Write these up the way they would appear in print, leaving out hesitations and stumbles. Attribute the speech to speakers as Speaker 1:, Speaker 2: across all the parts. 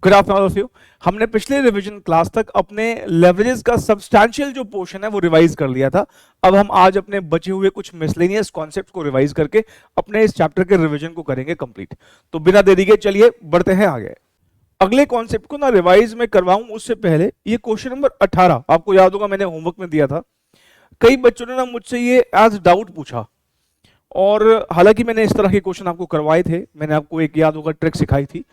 Speaker 1: Good afternoon all of you. हमने पिछले revision class तक अपने लेवरेजेस का सब्सटैंशियल जो पोर्शन है वो रिवाइज कर लिया था। अब हम आज अपने बचे हुए कुछ मिसलेनियस कॉन्सेप्ट को रिवाइज करके अपने इस चैप्टर के रिवीजन को करेंगे कंप्लीट। तो बिना देरी के चलिए बढ़ते हैं आगे। अगले कॉन्सेप्ट को ना रिवाइज में करवाऊं उससे पहले ये क्वेश्चन नंबर 18 आपको याद होगा, मैंने होमवर्क में दिया था। कई बच्चों ने ना मुझसे ये एज डाउट पूछा, और हालांकि मैंने इस तरह के क्वेश्चन आपको करवाए थे। मैंने आपको एक याद होगा ट्रिक सिखाई थी,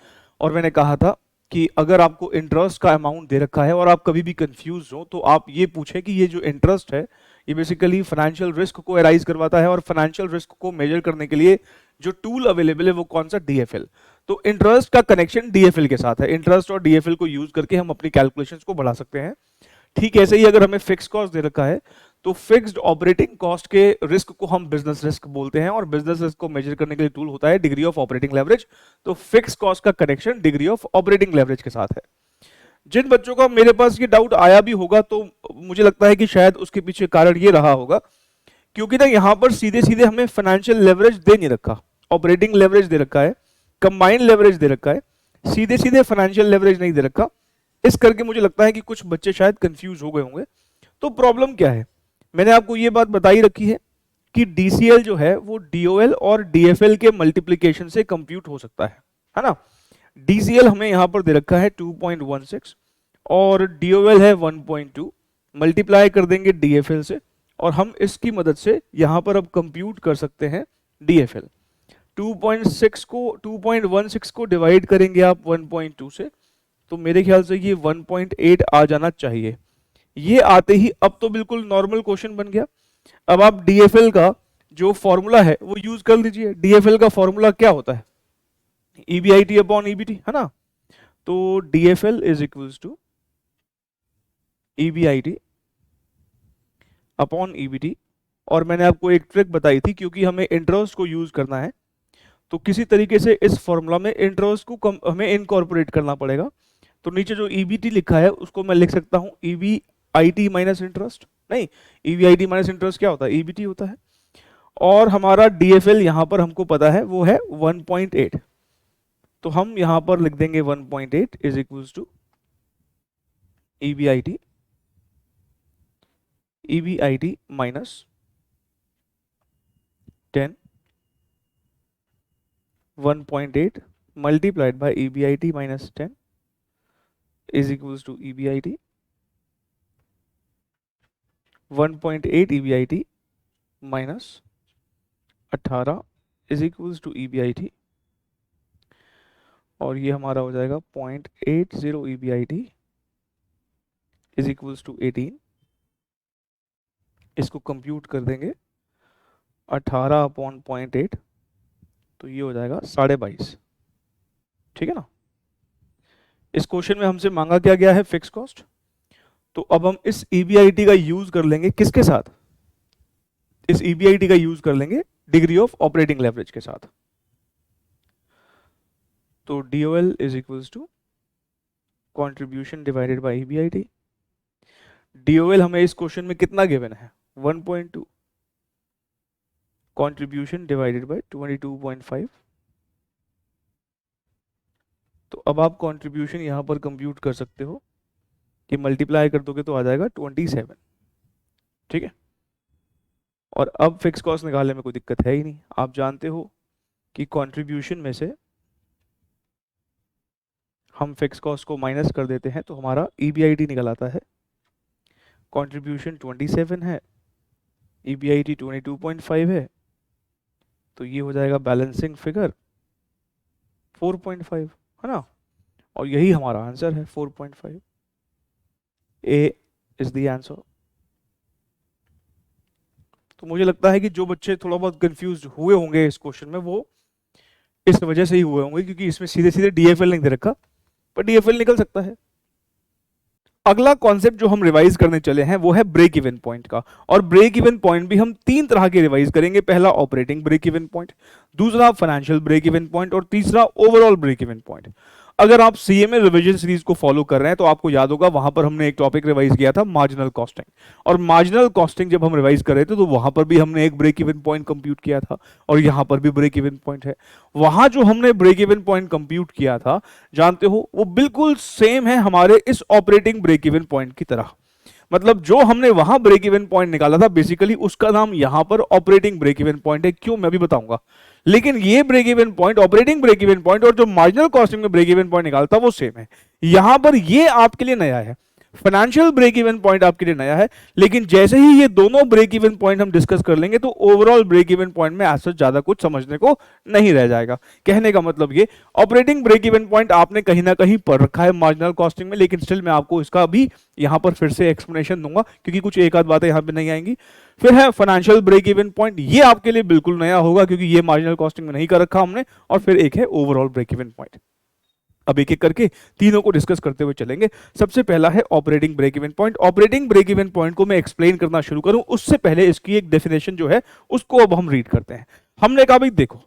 Speaker 1: और मैंने कहा था कि अगर आपको इंटरेस्ट का अमाउंट दे रखा है और आप कभी भी कंफ्यूज हो तो आप ये पूछें कि ये जो इंटरेस्ट है ये बेसिकली फाइनेंशियल रिस्क को एराइज करवाता है, और फाइनेंशियल रिस्क को मेजर करने के लिए जो टूल अवेलेबल है वो कौन सा, डीएफएल। तो इंटरेस्ट का कनेक्शन डीएफएल के साथ है। इंटरेस्ट और डीएफएल को यूज करके हम अपनी कैलकुलेशंस को बढ़ा सकते हैं। ठीक ऐसे ही अगर हमें फिक्स कॉस्ट दे रखा है तो फिक्स्ड ऑपरेटिंग कॉस्ट के रिस्क को हम बिजनेस रिस्क बोलते हैं, और बिजनेस रिस्क को मेजर करने के लिए टूल होता है डिग्री ऑफ ऑपरेटिंग लेवरेज। तो फिक्स कॉस्ट का connection degree of operating leverage के साथ है। जिन बच्चों का मेरे पास ये डाउट आया भी होगा तो मुझे लगता है कि शायद उसके पीछे कारण ये रहा होगा, क्योंकि ना यहां पर सीधे सीधे हमें फाइनेंशियल लेवरेज दे नहीं रखा, ऑपरेटिंग लेवरेज दे रखा है, कंबाइंड लेवरेज दे रखा है, सीधे सीधे फाइनेंशियल लेवरेज नहीं दे रखा। इस करके मुझे लगता है कि कुछ बच्चे शायद कंफ्यूज हो गए होंगे। तो प्रॉब्लम क्या है, मैंने आपको ये बात बताई रखी है कि डीसीएल जो है वो डीओएल और डीएफएल के मल्टीप्लिकेशन से कंप्यूट हो सकता है ना। डीसीएल हमें यहां पर दे रखा है 2.16 और डीओएल है 1.2, मल्टीप्लाई कर देंगे डीएफएल से, और हम इसकी मदद से यहां पर अब कंप्यूट कर सकते हैं डीएफएल। 2.16 को डिवाइड करेंगे आप 1.2 से, तो मेरे ख्याल से ये 1.8 आ जाना चाहिए। ये आते ही अब तो बिल्कुल नॉर्मल क्वेश्चन बन गया। अब आप डीएफएल का जो फॉर्मूला है वो यूज कर लीजिए। डीएफएल का फॉर्मूला क्या होता है, ईबीआईटी अपॉन ईबीटी, है ना। तो DFL is equals to EBIT upon EBT. और मैंने आपको एक ट्रिक बताई थी, क्योंकि हमें इंटरेस्ट को यूज करना है तो किसी तरीके से इस फॉर्मूला में इंटरेस्ट को हमें इनकॉर्पोरेट करना पड़ेगा। तो नीचे जो ईबीटी लिखा है उसको मैं लिख सकता हूं ईबीआईटी माइनस इंटरेस्ट, नहीं, ईबीआईटी माइनस इंटरेस्ट क्या होता है, ईबीटी होता है। और हमारा डीएफएल यहां पर हमको पता है वो है 1.8, तो हम यहां पर लिख देंगे 1.8 is equals to EBIT minus 10, 1.8 multiplied by EBIT minus 10 is equals to EBIT 1.8 EBIT minus 18 is equals to EBIT, और ये हमारा हो जाएगा 0.80 EBIT is equals to 18। इसको कंप्यूट कर देंगे 18 अपॉन 0.8, तो ये हो जाएगा 22.5। ठीक है ना। इस क्वेश्चन में हमसे मांगा क्या गया है, फिक्स कॉस्ट। तो अब हम इस ईबीआईटी का यूज कर लेंगे किसके साथ, इस ईबीआईटी का यूज कर लेंगे डिग्री ऑफ ऑपरेटिंग लेवरेज के साथ। तो DOL is equals to contribution divided by EBIT. DOL हमें इस क्वेश्चन में कितना गिवन है, 1.2, कंट्रीब्यूशन डिवाइडेड बाय 22.5। तो अब आप कंट्रीब्यूशन यहां पर कंप्यूट कर सकते हो कि मल्टीप्लाई कर दोगे तो आ जाएगा 27। ठीक है। और अब फिक्स कॉस्ट निकालने में कोई दिक्कत है ही नहीं। आप जानते हो कि कंट्रीब्यूशन में से हम फिक्स कॉस्ट को माइनस कर देते हैं तो हमारा ईबीआईटी निकल आता है। कंट्रीब्यूशन 27 है, ईबीआईटी 22.5 है, तो ये हो जाएगा बैलेंसिंग फिगर 4.5, है ना। और यही हमारा आंसर है 4.5। ए इज द आंसर। तो मुझे लगता है कि जो बच्चे थोड़ा बहुत कंफ्यूज हुए होंगे इस क्वेश्चन में वो इस वजह से ही हुए होंगे, क्योंकि इसमें सीधे सीधे डीएफएल नहीं दे रखा, पर डीएफएल निकल सकता है। अगला कॉन्सेप्ट जो हम रिवाइज करने चले हैं वो है ब्रेक इवन पॉइंट का। और ब्रेक इवन पॉइंट भी हम तीन तरह के रिवाइज करेंगे। पहला ऑपरेटिंग ब्रेक इवन पॉइंट, दूसरा फाइनेंशियल ब्रेक इवन पॉइंट, और तीसरा ओवरऑल ब्रेक इवन पॉइंट। अगर आप सीए में रिवीजन सीरीज को फॉलो कर रहे हैं तो आपको याद होगा वहां पर हमने एक टॉपिक रिवाइज किया था मार्जिनल कॉस्टिंग, और मार्जिनल कॉस्टिंग जब हम रिवाइज कर रहे थे तो वहां पर भी हमने एक ब्रेक इवन पॉइंट कंप्यूट किया था, और यहां पर भी ब्रेक इवन पॉइंट है। वहां जो हमने ब्रेक इवन पॉइंट कंप्यूट किया था, जानते हो, वो बिल्कुल सेम है हमारे इस ऑपरेटिंग ब्रेक इवन पॉइंट की तरह। मतलब जो हमने वहां ब्रेक इवन पॉइंट निकाला था, बेसिकली उसका नाम यहां पर ऑपरेटिंग ब्रेक इवन पॉइंट है। क्यों, मैं भी बताऊंगा। लेकिन ये break even point, operating break even point और जो मार्जिनल कॉस्टिंग में ब्रेक इवन पॉइंट निकालता वो सेम है। यहां पर ये आपके लिए नया है, फाइनेंशियल ब्रेक इवन पॉइंट आपके लिए नया है। लेकिन जैसे ही ये दोनों ब्रेक इवन पॉइंट हम डिस्कस कर लेंगे तो ओवरऑल ब्रेक इवन पॉइंट में ऐसा ज्यादा कुछ समझने को नहीं रह जाएगा। कहने का मतलब ये, ऑपरेटिंग ब्रेक इवन पॉइंट आपने कहीं ना कहीं पढ़ रखा है मार्जिनल कॉस्टिंग में, लेकिन स्टिल मैं आपको इसका भी यहां पर फिर से एक्सप्लेनेशन दूंगा क्योंकि कुछ एक आध बातें यहां पे नहीं आएंगी। फिर है फाइनेंशियल ब्रेक इवन पॉइंट, ये आपके लिए बिल्कुल नया होगा क्योंकि ये मार्जिनल कॉस्टिंग में नहीं कर रखा हमने। और फिर एक है ओवरऑल ब्रेक इवन पॉइंट। अब एक एक करके तीनों को डिस्कस करते हुए चलेंगे। सबसे पहला है operating break even point. Operating break even point को मैं एक्सप्लेन करना शुरू करूं उससे पहले इसकी एक डेफिनेशन जो है उसको अब हम रीड करते हैं। हमने कहा भाई देखो,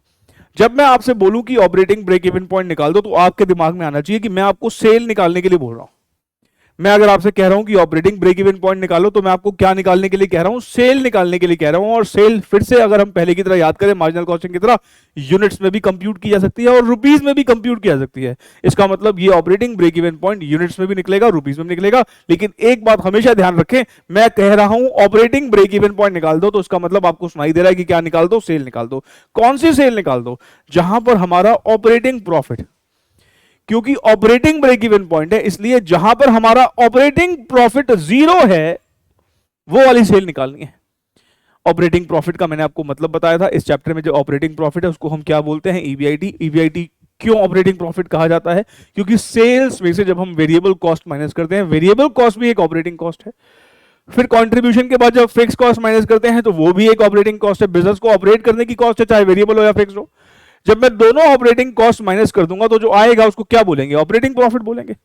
Speaker 1: जब मैं आपसे बोलूं कि ऑपरेटिंग ब्रेक इवन पॉइंट निकाल दो तो आपके दिमाग में आना चाहिए कि मैं आपको सेल निकालने के लिए बोल रहा हूं। मैं अगर आपसे कह रहा हूं कि ऑपरेटिंग ब्रेक इवन पॉइंट निकालो तो मैं आपको क्या निकालने के लिए कह रहा हूं, सेल निकालने के लिए कह रहा हूं। और सेल फिर से अगर हम पहले की तरह याद करें मार्जिनल कॉस्टिंग की तरह, यूनिट्स में भी कंप्यूट की जा सकती है और रुपीस में भी कंप्यूट की जा सकती है। इसका मतलब ये operating break even point units में भी निकलेगा, रुपीस में भी निकलेगा। लेकिन एक बात हमेशा ध्यान रखें, मैं कह रहा हूं ऑपरेटिंग ब्रेक इवन पॉइंट निकाल दो तो इसका मतलब आपको सुनाई दे रहा है कि क्या निकाल दो, सेल निकाल दो। कौन सी सेल निकाल दो? जहां पर हमारा ऑपरेटिंग प्रॉफिट, क्योंकि ऑपरेटिंग ब्रेक इवन पॉइंट है इसलिए जहां पर हमारा ऑपरेटिंग प्रॉफिट जीरो है वो वाली सेल निकालनी है। ऑपरेटिंग प्रॉफिट का मैंने आपको मतलब बताया था इस चैप्टर में। जो ऑपरेटिंग प्रॉफिट है उसको हम क्या बोलते हैं? ईबीआईटी। ईबीआईटी क्यों ऑपरेटिंग प्रॉफिट कहा जाता है? क्योंकि सेल्स में से जब हम वेरिएबल कॉस्ट माइनस करते हैं, वेरिएबल कॉस्ट भी एक ऑपरेटिंग कॉस्ट है। फिर कंट्रीब्यूशन के बाद जब फिक्स कॉस्ट माइनस करते हैं तो वो भी एक ऑपरेटिंग कॉस्ट है। बिजनेस को ऑपरेट करने की कॉस्ट है, चाहे वेरिएबल हो या फिक्स हो। जब मैं दोनों ऑपरेटिंग कॉस्ट माइनस कर दूंगा तो जो आएगा उसको क्या बोलेंगे? ऑपरेटिंग प्रॉफिट बोलेंगे।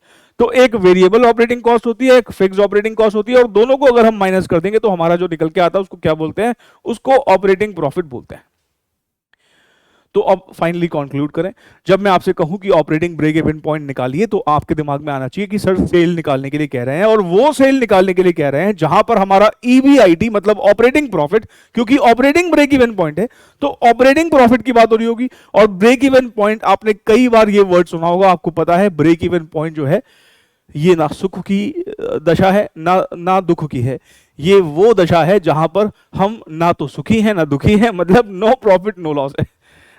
Speaker 1: तो एक वेरिएबल ऑपरेटिंग कॉस्ट होती है, एक फिक्स ऑपरेटिंग कॉस्ट होती है, और दोनों को अगर हम माइनस कर देंगे तो हमारा जो निकल के आता है उसको क्या बोलते हैं? उसको ऑपरेटिंग प्रॉफिट बोलते हैं। तो अब फाइनली कंक्लूड करें, जब मैं आपसे कहूं कि ऑपरेटिंग ब्रेक इवन पॉइंट निकालिए तो आपके दिमाग में आना चाहिए कि सर सेल निकालने के लिए कह रहे हैं, और वो सेल निकालने के लिए कह रहे हैं जहां पर हमारा ईबीआईटी मतलब ऑपरेटिंग प्रॉफिट, क्योंकि ऑपरेटिंग ब्रेक इवन पॉइंट है तो ऑपरेटिंग प्रॉफिट की बात हो रही होगी। और ब्रेक इवन पॉइंट, आपने कई बार ये वर्ड सुना होगा, आपको पता है ब्रेक इवन पॉइंट जो है ये ना सुख की दशा है ना दुख की है। ये वो दशा है जहां पर हम ना तो सुखी हैं ना दुखी हैं, मतलब नो प्रॉफिट नो लॉस है।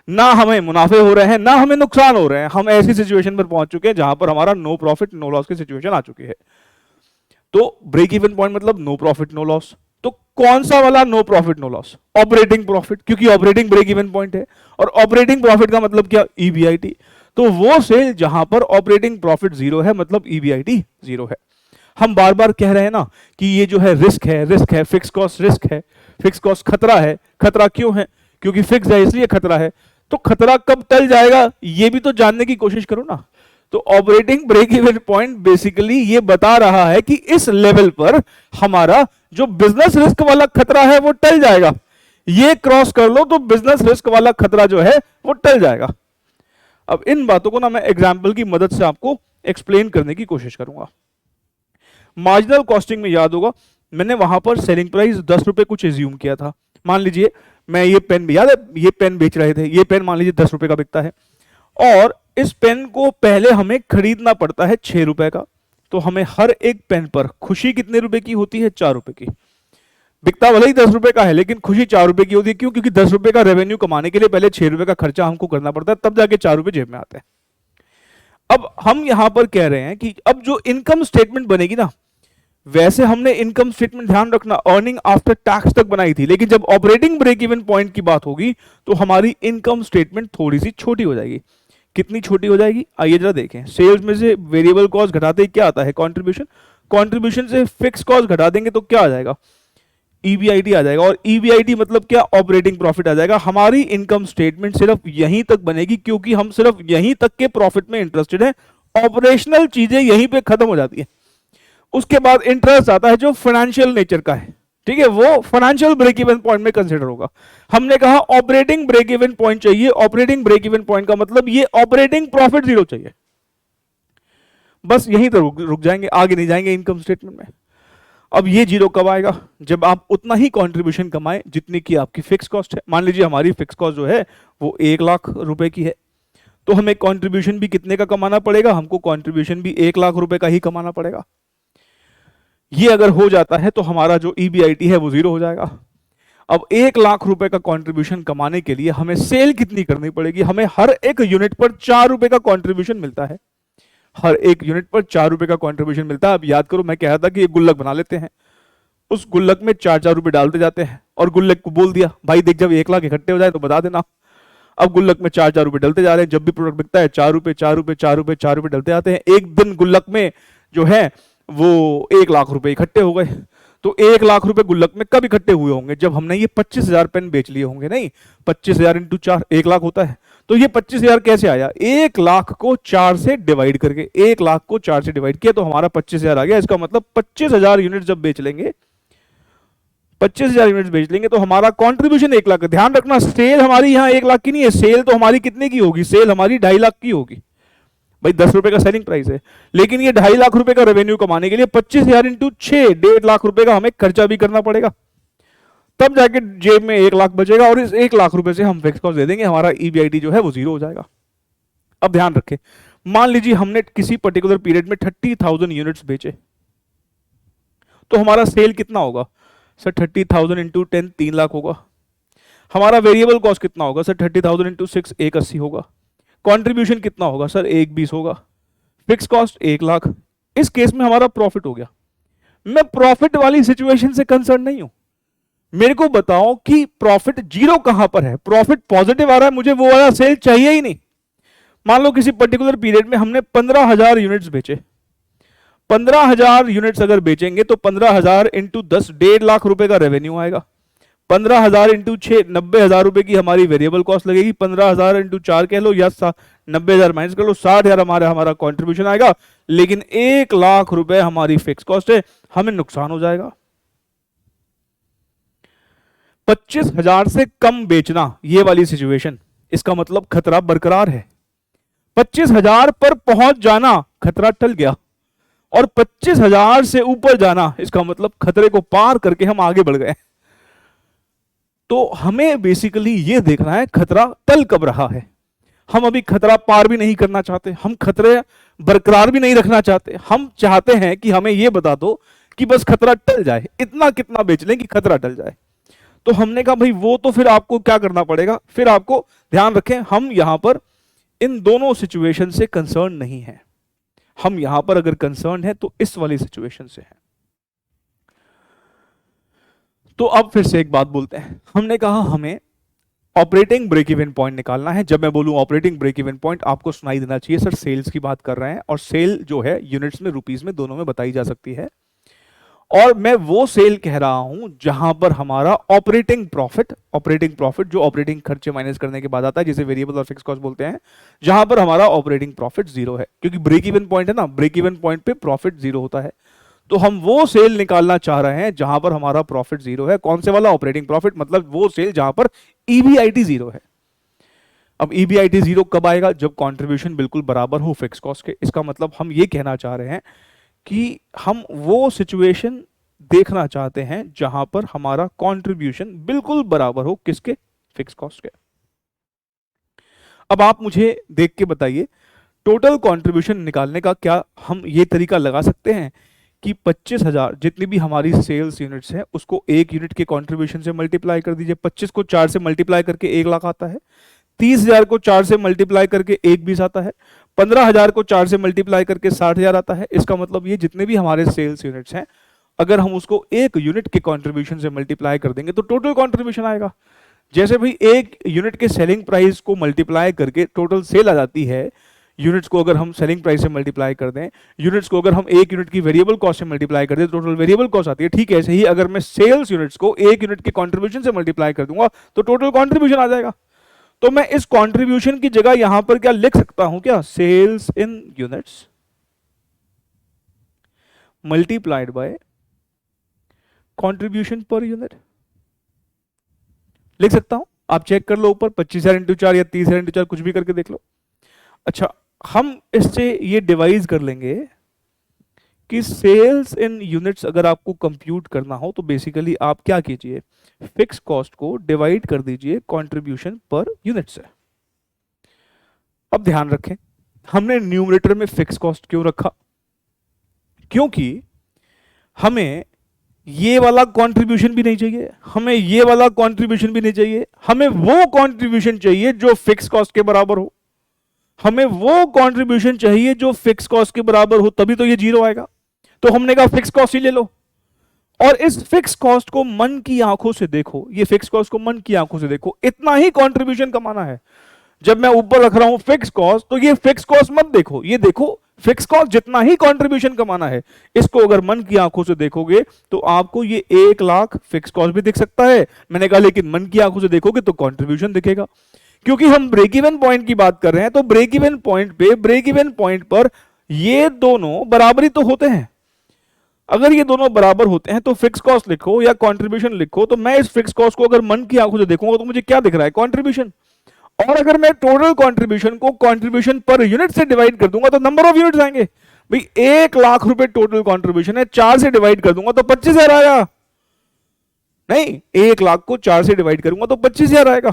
Speaker 1: ना हमें मुनाफे हो रहे हैं ना हमें नुकसान हो रहे हैं। हम ऐसी सिचुएशन पर पहुंच चुके हैं जहां पर हमारा नो प्रॉफिट नो लॉस की सिचुएशन आ चुकी है। तो ब्रेक इवन पॉइंट मतलब नो प्रॉफिट नो लॉस। तो कौन सा वाला no profit no loss? Operating profit, क्योंकि ऑपरेटिंग ब्रेक इवन पॉइंट है। और ऑपरेटिंग प्रॉफिट का मतलब क्या? ईबीआईटी। तो वो सेल जहां पर ऑपरेटिंग प्रॉफिट जीरो है मतलब ईबीआईटी जीरो है। हम बार बार कह रहे हैं ना कि ये जो है रिस्क है, फिक्स कॉस्ट रिस्क है, फिक्स कॉस्ट खतरा है। खतरा क्यों है? क्योंकि फिक्स है इसलिए खतरा है। तो खतरा कब टल जाएगा ये भी तो जानने की कोशिश करो ना। तो operating break even point basically ये बता रहा है कि इस लेवल पर हमारा जो बिजनेस रिस्क वाला खतरा है वो टल जाएगा। ये क्रॉस कर लो तो बिजनेस रिस्क वाला खतरा जो है वो टल जाएगा। अब इन बातों को ना मैं एग्जाम्पल की मदद से आपको एक्सप्लेन करने की कोशिश करूंगा। मार्जिनल कॉस्टिंग में याद होगा मैंने वहां पर सेलिंग प्राइस 10 रुपए कुछ एज्यूम किया था। मान लीजिए मैं ये पेन भी याद है, ये पेन बेच रहे थे, ये पेन मान लीजिए 10 रुपए का बिकता है और इस पेन को पहले हमें खरीदना पड़ता है 6 रुपए का। तो हमें हर एक पेन पर खुशी कितने रुपए की होती है? 4 रुपए की। बिकता भले ही 10 रुपए का है लेकिन खुशी 4 रुपए की होती है। क्यों? क्योंकि 10 रुपए का रेवेन्यू कमाने के लिए पहले 6 रुपए का खर्चा हमको करना पड़ता है, तब जाके 4 रुपए जेब में आते हैं। अब हम यहां पर कह रहे हैं कि अब जो इनकम स्टेटमेंट बनेगी ना, वैसे हमने इनकम स्टेटमेंट ध्यान रखना अर्निंग आफ्टर टैक्स तक बनाई थी, लेकिन जब ऑपरेटिंग ब्रेक इवन पॉइंट की बात होगी तो हमारी इनकम स्टेटमेंट थोड़ी सी छोटी हो जाएगी। कितनी छोटी हो जाएगी आइए जरा देखें। सेल्स में से वेरिएबल कॉस्ट घटाते ही क्या आता है? कंट्रीब्यूशन। कंट्रीब्यूशन से फिक्स कॉस्ट घटा देंगे तो क्या आ जाएगा? ईबीआईटी आ जाएगा। और ईबीआईटी मतलब क्या? ऑपरेटिंग प्रॉफिट आ जाएगा। हमारी इनकम स्टेटमेंट सिर्फ यहीं तक बनेगी क्योंकि हम सिर्फ यहीं तक के प्रॉफिट में इंटरेस्टेड है। ऑपरेशनल चीजें यहीं पे खत्म हो जाती है। उसके बाद इंटरेस्ट आता है जो फाइनेंशियल नेचर का है, ठीक है, वो फाइनेंशियल ब्रेक इवन पॉइंट में कंसीडर होगा। हमने कहा ऑपरेटिंग ब्रेक इवन पॉइंट चाहिए। ऑपरेटिंग ब्रेक इवन पॉइंट का मतलब ये ऑपरेटिंग प्रॉफिट जीरो चाहिए। बस यहीं तो रुक जाएंगे, आगे नहीं जाएंगे इनकम स्टेटमेंट में। अब ये जीरो कब आएगा? जब आप उतना ही कंट्रीब्यूशन कमाएं जितनी की आपकी फिक्स कॉस्ट है। मान लीजिए हमारी फिक्स कॉस्ट जो है वो 1 लाख रुपए की है, तो हमें कंट्रीब्यूशन भी कितने का कमाना पड़ेगा? हमको कंट्रीब्यूशन भी 1 लाख रुपए का ही कमाना पड़ेगा। ये अगर हो जाता है तो हमारा जो ईबीआईटी है वो जीरो हो जाएगा। अब 1 लाख रुपए का कंट्रीब्यूशन कमाने के लिए हमें सेल कितनी करनी पड़ेगी? हमें हर एक यूनिट पर 4 रुपए का कंट्रीब्यूशन मिलता है, हर एक यूनिट पर 4 रुपए का कंट्रीब्यूशन मिलता है। अब याद करो, मैं कह रहा था कि एक गुल्लक बना लेते हैं, उस गुल्लक में 4-4 रुपए डालते जाते हैं और गुल्लक को बोल दिया भाई देख जब 1 लाख इकट्ठे हो जाए तो बता देना। अब गुल्लक में 4-4 रुपए डलते जा रहे हैं, जब भी प्रोडक्ट बिकता है 4 रुपए 4 रुपए 4 रुपए 4 रुपए डलते आते हैं। एक दिन गुल्लक में जो है वो 1 लाख रुपए इकट्ठे हो गए। तो 1 लाख रुपए गुल्लक में कब इकट्ठे हुए होंगे? जब हमने ये 25,000 पेन बेच लिए होंगे। नहीं, 25,000 इंटू 4 1 लाख होता है। तो ये 25,000 कैसे आया? 1 लाख को 4 से डिवाइड करके, 1 लाख को 4 से डिवाइड किया तो हमारा 25,000 आ गया। इसका मतलब 25,000 यूनिट जब बेच लेंगे, 25,000 यूनिट बेच लेंगे तो हमारा कंट्रीब्यूशन 1 लाख। ध्यान रखना, सेल हमारी यहाँ 1 लाख की नहीं है, सेल तो हमारी कितने की होगी? सेल हमारी 2.5 लाख की होगी। भाई 10 रुपए का सेलिंग प्राइस है, लेकिन ये 2.5 लाख रुपए का रेवेन्यू कमाने के लिए 25,000 इंटू 6 1.5 लाख रुपए का हमें खर्चा भी करना पड़ेगा, तब जाके जेब में 1 लाख बचेगा और इस 1 लाख रुपए से हम फिक्स कॉस्ट दे देंगे, हमारा ईबीआईटी जो है वो जीरो हो जाएगा। अब ध्यान रखें, मान लीजिए हमने किसी पर्टिकुलर पीरियड में 30,000 यूनिट्स बेचे, तो हमारा सेल कितना होगा? सर 30,000 इंटू 10 3 लाख होगा। हमारा वेरिएबल कॉस्ट कितना होगा? सर 30,000 इंटू 6 180 होगा। कंट्रीब्यूशन कितना होगा? सर 120 होगा। Fix cost 1 lakh. इस केस में हमारा प्रॉफिट हो गया। मैं प्रॉफिट वाली सिचुएशन से कंसर्न नहीं हूं, मेरे को बताओ कि प्रॉफिट जीरो कहां पर है, प्रॉफिट पॉजिटिव आ रहा है, मुझे वो वाला सेल चाहिए ही नहीं। मान लो किसी पर्टिकुलर पीरियड में हमने 15,000 यूनिट्स बेचे, 15,000 यूनिट्स अगर बेचेंगे तो 15,000 इंटू 10 1.5 लाख रुपए का रेवेन्यू आएगा। 15,000 इंटू 6 90,000 रुपए की हमारी वेरिएबल कॉस्ट लगेगी। 15,000 इंटू 4 कह लो या 90,000 माइनस कर लो, 60,000 हमारा कंट्रीब्यूशन आएगा, लेकिन 1 लाख रुपए हमारी फिक्स कॉस्ट है, हमें नुकसान हो जाएगा। 25,000 से कम बेचना, ये वाली सिचुएशन, इसका मतलब खतरा बरकरार है। 25,000 पर पहुंच जाना खतरा टल गया, और 25,000 से ऊपर जाना इसका मतलब खतरे को पार करके हम आगे बढ़ गए। तो हमें बेसिकली ये देखना है खतरा टल कब रहा है। हम अभी खतरा पार भी नहीं करना चाहते, हम खतरे बरकरार भी नहीं रखना चाहते, हम चाहते हैं कि हमें यह बता दो कि बस खतरा टल जाए, इतना कितना बेच लें कि खतरा टल जाए। तो हमने कहा भाई वो तो फिर आपको क्या करना पड़ेगा, फिर आपको ध्यान रखें हम यहां पर इन दोनों सिचुएशन से कंसर्न नहीं है। हम यहां पर अगर कंसर्न है तो इस वाली सिचुएशन से है। तो अब फिर से एक बात बोलते हैं, हमने कहा हमें ऑपरेटिंग ब्रेक इवन पॉइंट निकालना है। जब मैं बोलूं ऑपरेटिंग ब्रेक इवन पॉइंट, आपको सुनाई देना चाहिए सर सेल्स की बात कर रहे हैं, और सेल जो है यूनिट्स में रुपीस में दोनों में बताई जा सकती है। और मैं वो सेल कह रहा हूं जहां पर हमारा ऑपरेटिंग प्रॉफिट जो ऑपरेटिंग खर्चे माइनस करने के बाद आता है, जिसे वेरिएबल और फिक्स कॉस्ट बोलते हैं, जहां पर हमारा ऑपरेटिंग प्रॉफिट जीरो है, क्योंकि ब्रेक इवन पॉइंट है ना, ब्रेक इवन पॉइंट पे प्रॉफिट जीरो होता है। तो हम वो सेल निकालना चाह रहे हैं जहां पर हमारा प्रॉफिट जीरो है। कौन से वाला? ऑपरेटिंग प्रॉफिट, मतलब वो सेल जहां पर ईबीआईटी जीरो है। अब ईबीआईटी जीरो कब आएगा? जब कंट्रीब्यूशन बिल्कुल बराबर हो फिक्स कॉस्ट के। इसका मतलब हम ये कहना चाह रहे हैं कि हम वो सिचुएशन देखना चाहते हैं जहां पर हमारा कंट्रीब्यूशन बिल्कुल बराबर हो किसके? फिक्स कॉस्ट के। अब आप मुझे देख के बताइए, टोटल कंट्रीब्यूशन निकालने का क्या हम ये तरीका लगा सकते हैं कि 25,000 जितनी भी हमारी सेल्स यूनिट्स है उसको एक यूनिट के कंट्रीब्यूशन से मल्टीप्लाई कर दीजिए। 25 को 4 से मल्टीप्लाई करके 1 लाख आता है। 30,000 को 4 से मल्टीप्लाई करके 120 आता है। 15,000 को 4 से मल्टीप्लाई करके 60,000 आता है। इसका मतलब ये जितने भी हमारे सेल्स यूनिट्स हैं, अगर हम उसको एक यूनिट के कंट्रीब्यूशन से मल्टीप्लाई कर देंगे तो टोटल कंट्रीब्यूशन आएगा। जैसे भाई एक यूनिट के सेलिंग प्राइस को मल्टीप्लाई करके टोटल सेल आ जाती है, यूनिट्स को अगर हम सेलिंग प्राइस से मल्टीप्लाई कर दें, यूनिट्स को अगर हम एक यूनिट की वेरिएबल कॉस्ट से मल्टीप्लाई कर दें तो टोटल वेरिएबल कॉस्ट आती है। ठीक है, ऐसे ही अगर मैं सेल्स यूनिट्स को एक यूनिट के कंट्रीब्यूशन से मल्टीप्लाई कर दूंगा तो टोटल कंट्रीब्यूशन आ जाएगा। तो मैं इस कंट्रीब्यूशन की जगह यहां पर क्या लिख सकता हूं? क्या? Sales in units multiplied by contribution per unit लिख सकता हूं। आप चेक कर लो ऊपर, 25,000 इंटू 4 या 30,000 इंटू 4 कुछ भी करके देख लो। अच्छा, हम इससे ये डिवाइज कर लेंगे कि सेल्स इन यूनिट्स अगर आपको कंप्यूट करना हो तो बेसिकली आप क्या कीजिए, फिक्स कॉस्ट को डिवाइड कर दीजिए कंट्रीब्यूशन पर यूनिट से। अब ध्यान रखें, हमने न्यूमरेटर में फिक्स कॉस्ट क्यों रखा? क्योंकि हमें ये वाला कंट्रीब्यूशन भी नहीं चाहिए, हमें ये वाला कंट्रीब्यूशन भी नहीं चाहिए, हमें वो कंट्रीब्यूशन चाहिए जो फिक्स कॉस्ट के बराबर हो। हमें वो कंट्रीब्यूशन चाहिए जो फिक्स कॉस्ट के बराबर हो, तभी तो ये जीरो आएगा। तो हमने कहा फिक्स कॉस्ट ही ले लो, और इस फिक्स कॉस्ट को मन की आंखों से देखो, ये फिक्स कॉस्ट को मन की आंखों से देखो, इतना ही कंट्रीब्यूशन कमाना है। जब मैं ऊपर रख रहा हूं फिक्स कॉस्ट, तो ये फिक्स कॉस्ट मत देखो, ये देखो फिक्स कॉस्ट जितना ही कंट्रीब्यूशन कमाना है। इसको अगर मन की आंखों से देखोगे तो आपको ये 1,00,000 फिक्स कॉस्ट भी दिख सकता है। मैंने कहा लेकिन मन की आंखों से देखोगे तो कंट्रीब्यूशन दिखेगा, क्योंकि हम ब्रेक इवन पॉइंट की बात कर रहे हैं। तो ब्रेक इवन पॉइंट पे, ब्रेक इवन पॉइंट पर ये दोनों बराबरी तो होते हैं। अगर ये दोनों बराबर होते हैं तो फिक्स कॉस्ट लिखो या कंट्रीब्यूशन लिखो, तो मैं इस फिक्स कॉस्ट को अगर मन की आंखों से देखूंगा तो मुझे क्या दिख रहा है? कंट्रीब्यूशन। और अगर मैं टोटल कंट्रीब्यूशन को कंट्रीब्यूशन पर यूनिट से डिवाइड कर दूंगा तो नंबर ऑफ यूनिट्स आएंगे। भाई 1,00,000 रुपए टोटल कंट्रीब्यूशन है, 4 से डिवाइड कर दूंगा तो 25,000 आया। नहीं, 1,00,000 को 4 से डिवाइड करूंगा तो 25,000 आएगा।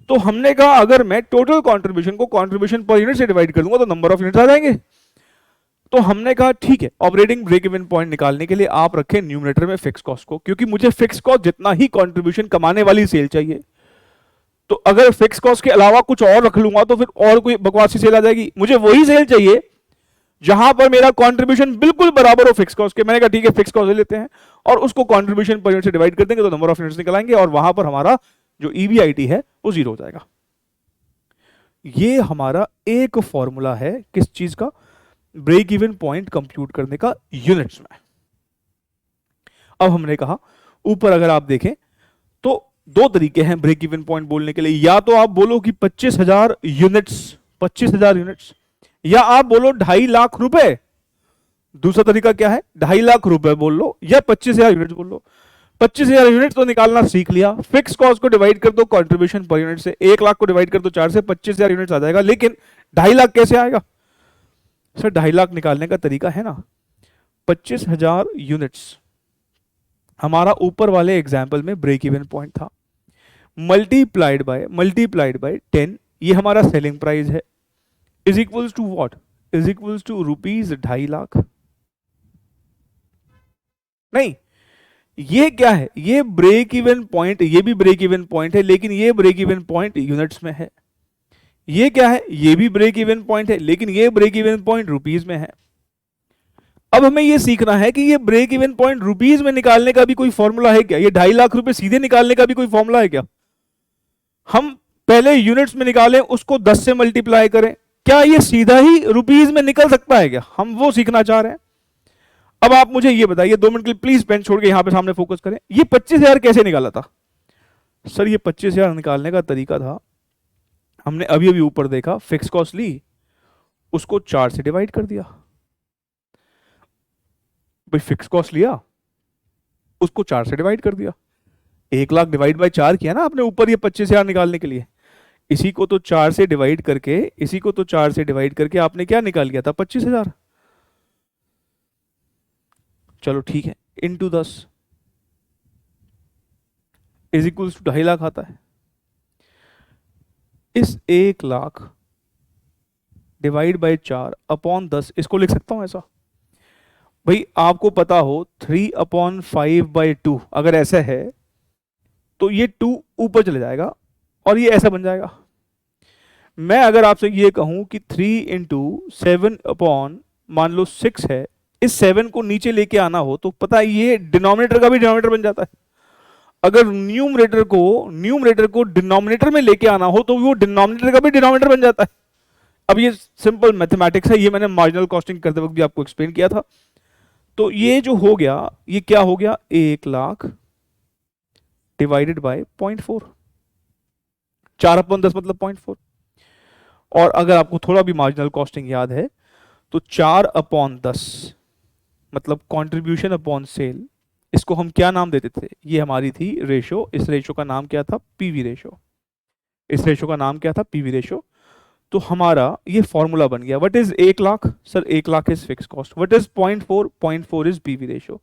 Speaker 1: तो हमने कहा अगर मैं टोटल कंट्रीब्यूशन को कंट्रीब्यूशन पर यूनिट से डिवाइड कर दूंगा तो नंबर ऑफ यूनिट्स आ जाएंगे। तो हमने कहा ठीक है, ऑपरेटिंग ब्रेक इवन पॉइंट निकालने के लिए आप रखें न्यूमरेटर में फिक्स कॉस्ट को, क्योंकि मुझे फिक्स कॉस्ट जितना ही कंट्रीब्यूशन कमाने वाली सेल चाहिए। तो अगर फिक्स कॉस्ट के अलावा कुछ और रख लूंगा तो फिर और कोई बकवासी सेल आ जाएगी। मुझे वही सेल चाहिए जहां पर मेरा कंट्रीब्यूशन बिल्कुल बराबर हो फिक्स कॉस्ट के। मैंने कहा ठीक है, फिक्स कॉस्ट ले लेते हैं और उसको कंट्रीब्यूशन पर यूनिट से डिवाइड कर देंगे तो नंबर ऑफ यूनिट्स निकल आएंगे और वहां पर हमारा जो ईबीआईटी है वो जीरो हो जाएगा। ये हमारा एक फॉर्मूला है किस चीज का? ब्रेक इवन पॉइंट कंप्यूट करने का यूनिट्स में। अब हमने कहा ऊपर अगर आप देखें तो दो तरीके हैं ब्रेक इवन पॉइंट बोलने के लिए। या तो आप बोलो कि 25,000 यूनिट्स, 25,000 यूनिट्स, या आप बोलो 2.5 लाख रुपए। दूसरा तरीका क्या है? 2.5 लाख रुपए बोल लो या 25,000 यूनिट्स बोल लो। 25,000 यूनिट तो निकालना सीख लिया, फिक्स कॉस्ट को डिवाइड कर दो कंट्रीब्यूशन पर यूनिट से, 1,00,000 को डिवाइड कर दो 4 से, 25,000 यूनिट्स आ जाएगा। लेकिन 2.5 लाख कैसे आएगा? सर 2.5 लाख निकालने का तरीका है ना, 25,000 यूनिट्स हमारा ऊपर वाले एग्जाम्पल में ब्रेक इवन पॉइंट था, मल्टीप्लाइड बाय 10, ये हमारा सेलिंग प्राइस है, is equals to what? Is equals to rupees 2.5 lakh. नहीं, ये क्या है? ये ब्रेक इवन पॉइंट, ये भी ब्रेक इवन पॉइंट है, लेकिन ये ब्रेक इवन पॉइंट यूनिट्स में है। ये क्या है? ये भी ब्रेक इवन पॉइंट है, लेकिन ये ब्रेक इवन पॉइंट रुपीज में है। अब हमें ये सीखना है कि ये ब्रेक इवन पॉइंट रुपीज में निकालने का भी कोई फॉर्मूला है क्या? ये 2.5 लाख रुपए सीधे निकालने का भी कोई फॉर्मूला है क्या? हम पहले यूनिट्स में निकालें, उसको 10 से मल्टीप्लाई करें, क्या ये सीधा ही रुपीज में निकल सकता है क्या? हम वो सीखना चाह रहे हैं। अब आप मुझे ये बताइए, 2 मिनट के लिए प्लीज पेन छोड़ के यहां पे सामने फोकस करें। ये 25,000 कैसे निकाला था? सर ये 25,000 निकालने का तरीका था, हमने अभी अभी ऊपर देखा, फिक्स कॉस्ट ली, उसको 4 से डिवाइड कर दिया। भाई फिक्स कॉस्ट लिया, उसको 4 से डिवाइड कर दिया, 1,00,000 डिवाइड बाय 4 किया ना आपने ऊपर ये 25,000 निकालने के लिए। इसी को तो 4 से डिवाइड करके, इसी को तो 4 से डिवाइड करके आपने क्या निकाल लिया था? 25,000। चलो ठीक है, into 10 is equals to 2.5 lakh आता है। इस 1,00,000 डिवाइड बाय 4 अपॉन 10, इसको लिख सकता हूं ऐसा? भाई आपको पता हो 3/5/2 अगर ऐसा है तो ये 2 ऊपर चले जाएगा और ये ऐसा बन जाएगा। मैं अगर आपसे ये कहूं कि 3 इंटू 7 अपॉन मान लो 6 है, इस 7 को नीचे लेके आना हो तो पता है ये डिनोमिनेटर का भी डिनोमिनेटर बन जाता है। अगर न्यूमरेटर को डिनोमिनेटर में लेके आना हो तो वो डिनोमिनेटर का भी डिनोमिनेटर बन जाता है। अब ये सिंपल मैथमेटिक्स है, ये मैंने मार्जिनल कॉस्टिंग करते वक्त भी आपको एक्सप्लेन किया था। तो ये जो हो गया, ये क्या हो गया? 1,00,000 डिवाइडेड बाय 0.4, 4/10 मतलब 0.4। और अगर आपको थोड़ा भी मार्जिनल कॉस्टिंग याद है तो 4/10 मतलब कंट्रीब्यूशन अपॉन सेल, इसको हम क्या नाम देते थे? ये हमारी थी रेशो, इस रेशो का नाम क्या था? PV ratio. इस रेशो का नाम क्या था? PV ratio. तो हमारा ये फॉर्मूला बन गया। What is 1 lakh? Sir 1 lakh is fix cost. What is 0.4? 0.4 is PV ratio.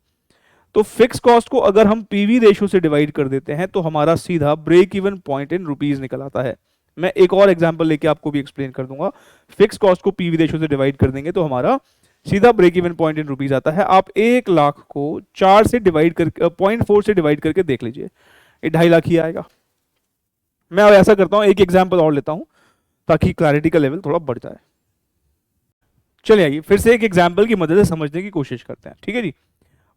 Speaker 1: तो फिक्स कॉस्ट को अगर हम पीवी रेशियो से डिवाइड कर देते हैं तो हमारा सीधा break even point in rupees निकल आता है। मैं एक और एग्जांपल लेके आपको भी एक्सप्लेन कर दूंगा। फिक्स कॉस्ट को पीवी रेशियो से डिवाइड कर देंगे तो हमारा सीधा break even point in rupees आता है। आप 1 लाख को 4 से डिवाइड कर 0.4 से डिवाइड करके देख लीजिए, ये 2.5 लाख ही आएगा। मैं अब ऐसा करता हूं, एक एग्जाम्पल और लेता हूं ताकि क्लैरिटी का लेवल थोड़ा बढ़ जाए। चलिए आइए फिर से एक एग्जाम्पल की मदद से समझने की कोशिश करते हैं, ठीक है जी।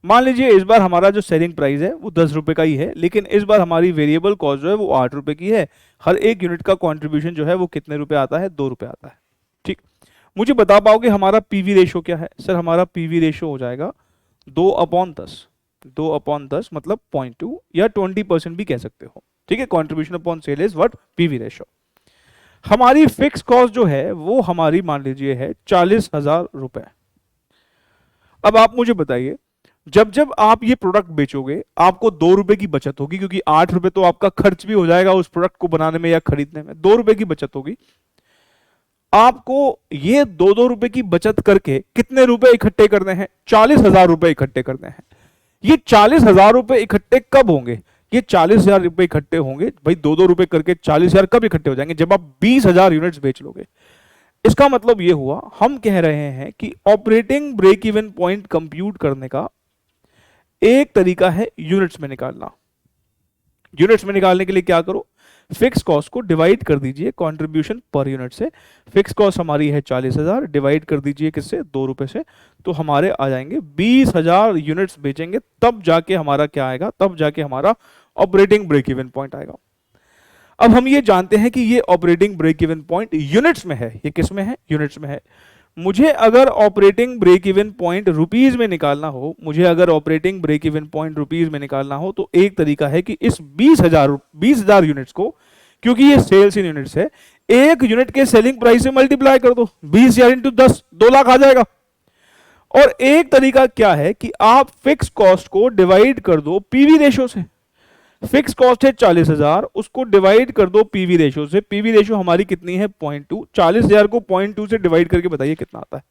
Speaker 1: मान लीजिए इस बार हमारा जो सेलिंग प्राइस है वो 10 रुपए का ही है, लेकिन इस बार हमारी वेरिएबल कॉस्ट जो है वो 8 रुपए की है। हर एक यूनिट का कंट्रीब्यूशन जो है वो कितने रुपए आता है? 2 रुपए आता है। ठीक, मुझे बता पाओगे हमारा पीवी रेशियो क्या है? सर हमारा पीवी रेशियो हो जाएगा 2/10। 2/10 मतलब 0.2 या 20% भी कह सकते हो, ठीक है। Contribution upon sale is what? PV ratio. हमारी फिक्स कॉस्ट जो है वो हमारी मान लीजिए है 40,000 रुपए। अब आप मुझे बताइए, जब जब आप ये प्रोडक्ट बेचोगे आपको 2 रुपए की बचत होगी, क्योंकि 8 रुपए तो आपका खर्च भी हो जाएगा उस प्रोडक्ट को बनाने में या खरीदने में, 2 रुपए की बचत होगी। आपको ये 2-2 रुपए की बचत करके कितने रुपए इकट्ठे करने हैं? 40,000 रुपए इकट्ठे करने हैं। ये 40,000 रुपए इकट्ठे कब होंगे? ये 40,000 रुपए इकट्ठे होंगे भाई 2-2 रुपए करके 40,000 कब इकट्ठे हो जाएंगे? जब आप 20,000 यूनिट्स बेच लोगे। इसका मतलब ये हुआ, हम कह रहे हैं कि operating break even point compute करने का एक तरीका है यूनिट्स में निकालना। यूनिट्स में निकालने के लिए क्या करो? फिक्स कॉस्ट को डिवाइड कर दीजिए कंट्रीब्यूशन पर यूनिट से। फिक्स कॉस्ट हमारी है 40,000, डिवाइड कर दीजिए किससे? 2 रुपए से। तो हमारे आ जाएंगे 20,000 यूनिट्स बेचेंगे तब जाके हमारा क्या आएगा? तब जाके हमारा ऑपरेटिंग ब्रेक इवन पॉइंट आएगा। अब हम ये जानते हैं कि ये operating break even point units में है। ये किस में है? यूनिट्स में है। मुझे अगर operating break even point rupees में निकालना हो, मुझे अगर operating break even point rupees में निकालना हो तो एक तरीका है कि इस 20,000 यूनिट्स को, क्योंकि ये सेल्स इन यूनिट्स है, एक यूनिट के सेलिंग प्राइस से मल्टीप्लाई कर दो। 20,000 इंटू 10, 2 लाख आ जाएगा। और एक तरीका क्या है कि आप फिक्स कॉस्ट को डिवाइड कर दो पीवी रेशियो से। फिक्स कॉस्ट है 40,000, उसको डिवाइड कर दो पीवी रेशियो से। पीवी रेशियो हमारी कितनी है? 0.2। 40,000 को 0.2 से डिवाइड करके बताइए कितना आता है?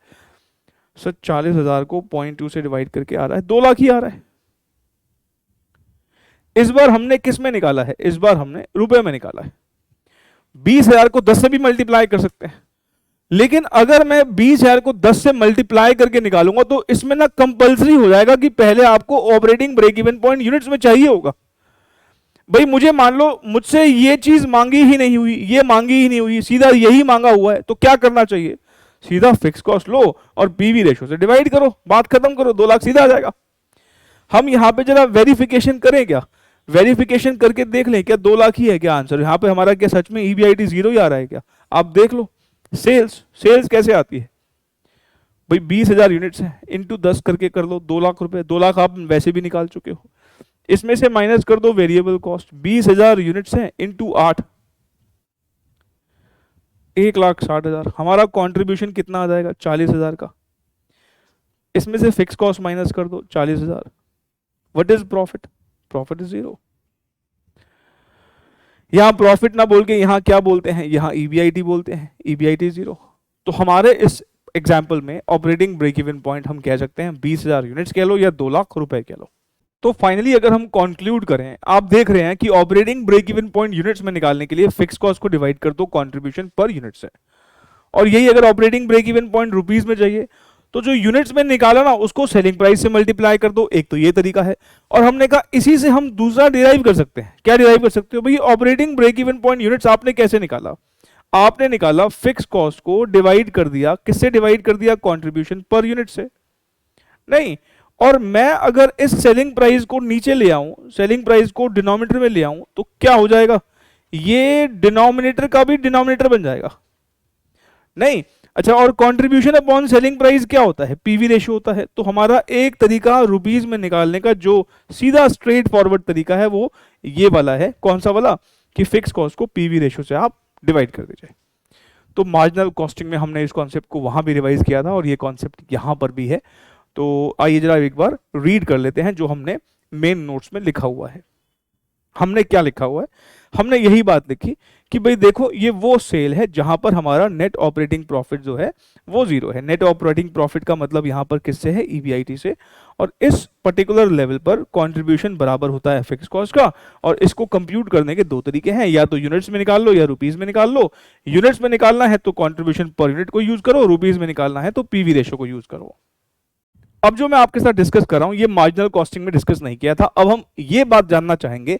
Speaker 1: सर 40,000 को 0.2 से डिवाइड करके आ रहा है 2 लाख ही आ रहा है। इस बार हमने किस में निकाला है? इस बार हमने रुपए में निकाला है। 20,000 को 10 से भी मल्टीप्लाई कर सकते हैं, लेकिन अगर मैं 20,000 को 10 से मल्टीप्लाई करके निकालूंगा तो इसमें ना कंपल्सरी हो जाएगा कि पहले आपको operating break even point units में चाहिए होगा। भाई मुझे मान लो मुझसे ये चीज मांगी ही नहीं हुई, ये मांगी ही नहीं हुई, सीधा यही मांगा हुआ है, तो क्या करना चाहिए? सीधा फिक्स कॉस्ट लो और पीवी रेशियो से डिवाइड करो, बात खत्म करो, 2 लाख सीधा आ जाएगा। हम यहां पे जरा वेरिफिकेशन करें क्या? वेरिफिकेशन करके देख लें क्या 2 लाख ही है क्या आंसर? यहां पे हमारा क्या सच में ईबीआईटी 0 ही आ रहा है क्या? आप देख लो। सेल्स कैसे आती है भाई? 20,000 यूनिट्स है, इंटू 10 करके कर लो, 2 लाख रुपए। 2 लाख आप वैसे भी निकाल चुके हो। इसमें से माइनस कर दो वेरिएबल कॉस्ट। 20,000 यूनिट्स हैं इंटू 8, 1,60,000। हमारा कंट्रीब्यूशन कितना आ जाएगा? 40,000 का। इसमें से फिक्स कॉस्ट माइनस कर दो 40,000। What is profit? Profit is 0। यहां प्रॉफिट ना बोल के यहां क्या बोलते हैं? यहां ईबीआईटी बोलते हैं। ईबीआईटी 0। तो हमारे इस एग्जाम्पल में ऑपरेटिंग ब्रेक इवन पॉइंट हम कह सकते हैं 20,000 यूनिट्स कह लो या 2 लाख रुपए कह लो। तो फाइनली अगर हम कंक्लूड करें, आप देख रहे हैं कि operating break even point units में निकालने के लिए फिक्स कॉस्ट को डिवाइड कर दो कंट्रीब्यूशन पर यूनिट से, और यही अगर operating break even point rupees में चाहिए तो जो यूनिट्स में निकाला ना उसको सेलिंग प्राइस से मल्टीप्लाई कर दो। एक तो ये तरीका है, और हमने कहा इसी से हम दूसरा डिराइव कर सकते हैं। क्या डिराइव कर सकते हो भाई? Operating break even point units आपने कैसे निकाला? आपने निकाला फिक्स कॉस्ट को डिवाइड कर दिया, किससे डिवाइड कर दिया? कंट्रीब्यूशन पर यूनिट से। नहीं, और मैं अगर इस सेलिंग प्राइस को नीचे ले आऊं, सेलिंग प्राइस को डिनोमिनेटर में ले आऊं, तो क्या हो जाएगा? ये डिनोमिनेटर का भी डिनोमिनेटर बन जाएगा। नहीं, अच्छा, और कंट्रीब्यूशन अपॉन सेलिंग प्राइस क्या होता है? पीवी रेशियो होता है। तो हमारा एक तरीका रुपीज में निकालने का जो सीधा स्ट्रेट फॉरवर्ड तरीका है वो ये वाला है। कौन सा वाला? कि फिक्स कॉस्ट को पीवी रेशियो से आप डिवाइड कर दीजिए। तो मार्जिनल कॉस्टिंग में हमने इस कॉन्सेप्ट को वहां भी रिवाइज किया था और ये कॉन्सेप्ट यहां पर भी है। तो आइए जरा एक बार रीड कर लेते हैं जो हमने मेन नोट्स में लिखा हुआ है। हमने क्या लिखा हुआ है, हमने यही बात लिखी कि भाई देखो ये वो सेल है जहां पर हमारा नेट ऑपरेटिंग प्रॉफिट जो है वो जीरो है। नेट ऑपरेटिंग प्रॉफिट का मतलब यहां पर किससे है, ईबीआईटी से। और इस पर्टिकुलर लेवल पर कंट्रीब्यूशन बराबर होता है फिक्स कॉस्ट का। और इसको कंप्यूट करने के दो तरीके हैं, या तो यूनिट्स में निकाल लो या रुपीज में निकाल लो। यूनिट्स में निकालना है तो कंट्रीब्यूशन पर यूनिट को यूज करो, रुपीज में निकालना है तो पीवी रेशो को यूज करो। अब जो मैं आपके साथ डिस्कस कर रहा हूं ये मार्जिनल कॉस्टिंग में डिस्कस नहीं किया था। अब हम ये बात जानना चाहेंगे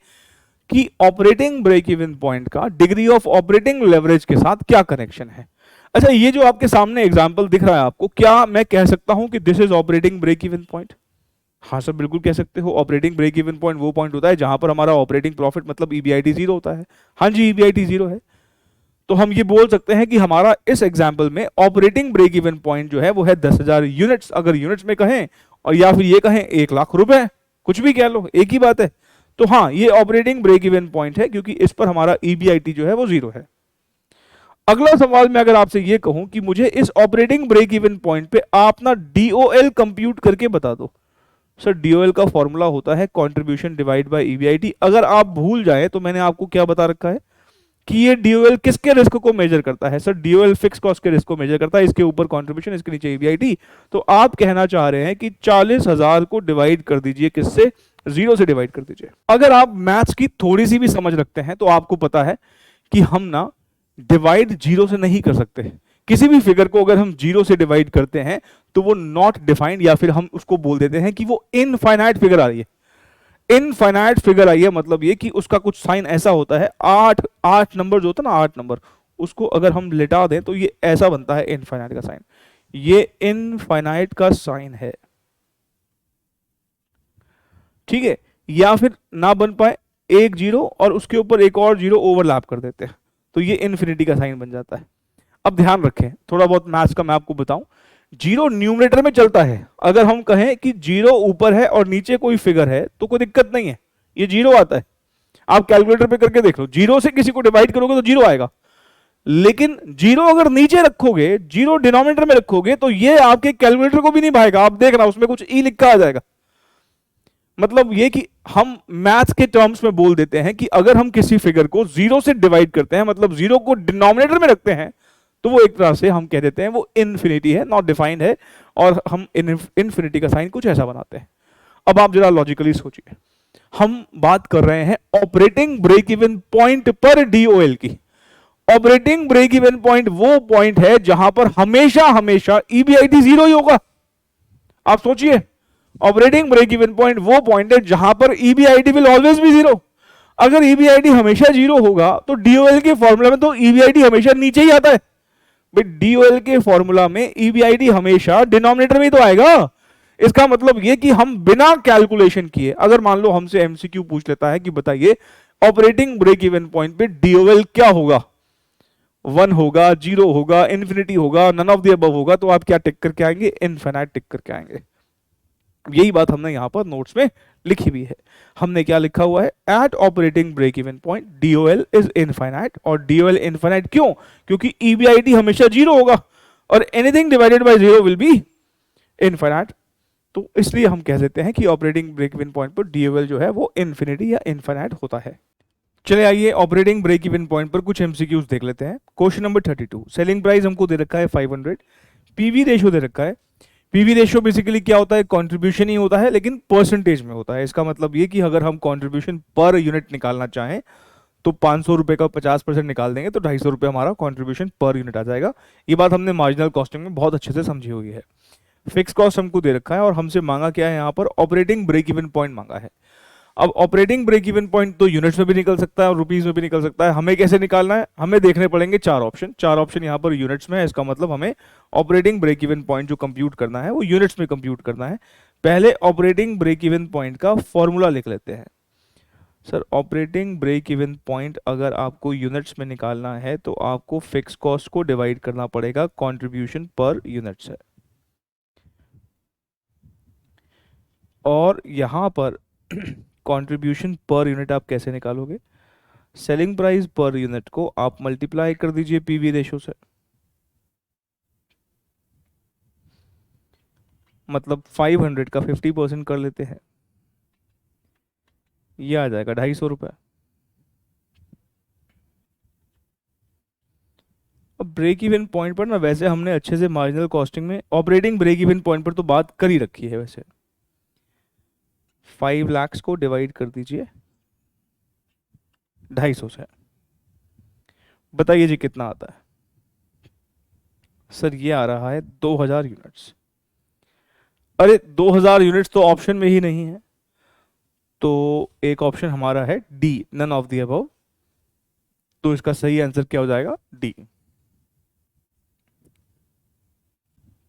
Speaker 1: कि ऑपरेटिंग ब्रेक इवन पॉइंट का डिग्री ऑफ ऑपरेटिंग लेवरेज के साथ क्या कनेक्शन है। अच्छा, ये जो आपके सामने एग्जांपल दिख रहा है आपको, क्या मैं कह सकता हूं कि this is operating break even point? हाँ सर, बिल्कुल कह सकते हो। ऑपरेटिंग ब्रेक इवन पॉइंट वो पॉइंट होता है जहां पर हमारा ऑपरेटिंग प्रॉफिट मतलब ईबीआईटी जीरो होता है। हाँ जी, ईबीआईटी जीरो है। तो हम ये बोल सकते हैं कि हमारा इस एग्जाम्पल में ऑपरेटिंग ब्रेक इवन पॉइंट जो है वो है 10,000 यूनिट्स, अगर यूनिट्स में कहें, और या फिर ये कहें 1,00,000 रुपए, कुछ भी कह लो, एक ही बात है। तो हाँ, ये ऑपरेटिंग ब्रेक इवन पॉइंट है क्योंकि इस पर हमारा ईबीआईटी जो है वो जीरो है। अगला सवाल मैं अगर आपसे ये कहूं कि मुझे इस ऑपरेटिंग ब्रेक इवन पॉइंट पे आप ना डीओएल कंप्यूट करके बता दो। सर, डीओएल का फॉर्मूला होता है कंट्रीब्यूशन डिवाइड बाय ईबीआईटी। अगर आप भूल जाए तो मैंने आपको क्या बता रखा है कि ये डीओएल किसके रिस्क को मेजर करता है। सर, डीओएल फिक्स कॉस्ट के रिस्क को मेजर करता है, इसके ऊपर कंट्रीब्यूशन, इसके नीचे ईबीआईटी। तो आप कहना चाह रहे हैं कि 40,000 को डिवाइड कर दीजिए, किससे, जीरो से डिवाइड कर दीजिए। अगर आप मैथ्स की थोड़ी सी भी समझ रखते हैं तो आपको पता है कि हम ना डिवाइड जीरो से नहीं कर सकते। किसी भी फिगर को अगर हम जीरो से डिवाइड करते हैं तो वो नॉट डिफाइंड, या फिर हम उसको बोल देते हैं कि वो इनफाइनाइट फिगर आ रही है। इनफाइनाइट फिगर आई है मतलब ये कि उसका कुछ साइन ऐसा होता है, आठ नंबर जो होता है ना, 8 नंबर, उसको अगर हम लिटा दें तो ये ऐसा बनता है इनफाइनाइट का साइन। ये इनफाइनाइट का साइन है, ठीक है। या फिर ना बन पाए, एक जीरो और उसके ऊपर एक और जीरो ओवरलैप कर देते हैं तो ये इन्फिनिटी का साइन बन जाता है। अब ध्यान रखें, थोड़ा बहुत मैथ्स का मैं आपको बताऊं। जीरो न्यूमरेटर में चलता है। अगर हम कहें कि जीरो ऊपर है और नीचे कोई फिगर है तो कोई दिक्कत नहीं है, ये जीरो आता है। आप कैलकुलेटर पे करके देख लो, जीरो से किसी को डिवाइड करोगे तो जीरो आएगा। लेकिन जीरो अगर नीचे रखोगे, जीरो डिनोमिनेटर में रखोगे, तो ये आपके कैलकुलेटर को भी नहीं भाएगा। आप देखना उसमें कुछ ई लिखा आ जाएगा। मतलब ये कि हम मैथ्स के टर्म्स में बोल देते हैं कि अगर हम किसी फिगर को जीरो से डिवाइड करते हैं, मतलब जीरो को डिनोमिनेटर में रखते हैं, तो वो एक तरह से हम कह देते हैं वो इन्फिनिटी है, नॉट डिफाइंड है। और हम इन्फिनिटी का साइन कुछ ऐसा बनाते हैं। अब आप जरा लॉजिकली सोचिए, हम बात कर रहे हैं ऑपरेटिंग ब्रेक इवन पॉइंट पर डीओएल की। ऑपरेटिंग ब्रेक इवन पॉइंट वो पॉइंट है जहां पर हमेशा हमेशा ईबीआईटी जीरो ही होगा। आप सोचिए, ऑपरेटिंग ब्रेक इवन पॉइंट वो पॉइंट है जहां पर EBIT will always be zero. अगर ईबीआईटी हमेशा जीरो होगा तो डीओएल के फॉर्मूला में तो ईबीआईटी हमेशा नीचे ही आता है। डीओएल के फॉर्मूला में ईबीआईटी हमेशा डिनोमिनेटर में ही तो आएगा। इसका मतलब ये कि हम बिना कैलकुलेशन किए, अगर मान लो हमसे एमसीक्यू पूछ लेता है कि बताइए ऑपरेटिंग ब्रेक इवन पॉइंट पे डीओएल क्या होगा, 1 होगा, 0 होगा, इन्फिनिटी होगा, नन ऑफ द अबव होगा, तो आप क्या टिक करके आएंगे, इनफिनाइट टिक करके आएंगे। यही बात हमने यहां पर नोट्स में लिखी भी है। हमने क्या लिखा हुआ है, at operating break even point DOL is infinite. और डीओएल इनफाइनाइट क्यों, क्योंकि ईबीआईटी हमेशा जीरो होगा और anything divided by zero will be infinite. तो इसलिए हम कह देते हैं कि ऑपरेटिंग ब्रेक इवन पॉइंट पर डीओएल जो है वो इन्फिनिटी या इनफाइनाइट होता है। चले आइए ऑपरेटिंग ब्रेक इवन पॉइंट पर कुछ एमसीक्यूज देख लेते हैं। क्वेश्चन नंबर 32, सेलिंग प्राइस हमको दे रखा है 500, पीवी रेशियो दे रखा है। पीवी रेशियो बेसिकली क्या होता है, कंट्रीब्यूशन ही होता है लेकिन परसेंटेज में होता है। इसका मतलब ये कि अगर हम कंट्रीब्यूशन पर यूनिट निकालना चाहें तो 500 रुपए का 50% निकाल देंगे तो 250 रुपए हमारा कंट्रीब्यूशन पर यूनिट आ जाएगा। ये बात हमने मार्जिनल कॉस्टिंग में बहुत अच्छे से समझी हुई है। फिक्स कॉस्ट हमको दे रखा है और हमसे मांगा क्या है, यहाँ पर ऑपरेटिंग ब्रेक इवन पॉइंट मांगा है। अब ऑपरेटिंग ब्रेक इवन पॉइंट तो यूनिट्स में भी निकल सकता है और रुपीज में भी निकल सकता है। हमें कैसे निकालना है, हमें देखने पड़ेंगे चार ऑप्शन यहाँ पर यूनिट्स में है। इसका मतलब हमें ऑपरेटिंग ब्रेक इवन पॉइंट जो कंप्यूट करना है वो यूनिट्स में कंप्यूट करना है। पहले ऑपरेटिंग ब्रेक इवन पॉइंट का फॉर्मूला लिख लेते हैं। Sir, operating break even point अगर आपको यूनिट्स में निकालना है तो आपको फिक्स कॉस्ट को डिवाइड करना पड़ेगा कंट्रीब्यूशन पर यूनिट से। और यहां पर कंट्रीब्यूशन पर यूनिट आप कैसे निकालोगे, सेलिंग प्राइस पर यूनिट को आप मल्टीप्लाई कर दीजिए पीवी रेशो से। मतलब 500 का 50% कर लेते हैं, ये आ जाएगा 250 रुपये। अब ब्रेक इवन पॉइंट पर ना वैसे हमने अच्छे से मार्जिनल कॉस्टिंग में ऑपरेटिंग ब्रेक इवन पॉइंट पर तो बात कर ही रखी है वैसे। 5 लाख को डिवाइड कर दीजिए 250 से, बताइए जी कितना आता है। सर ये आ रहा है 2000 यूनिट्स। अरे 2000 यूनिट्स तो ऑप्शन में ही नहीं है, तो एक ऑप्शन हमारा है D, none of the above. तो इसका सही आंसर क्या हो जाएगा? D.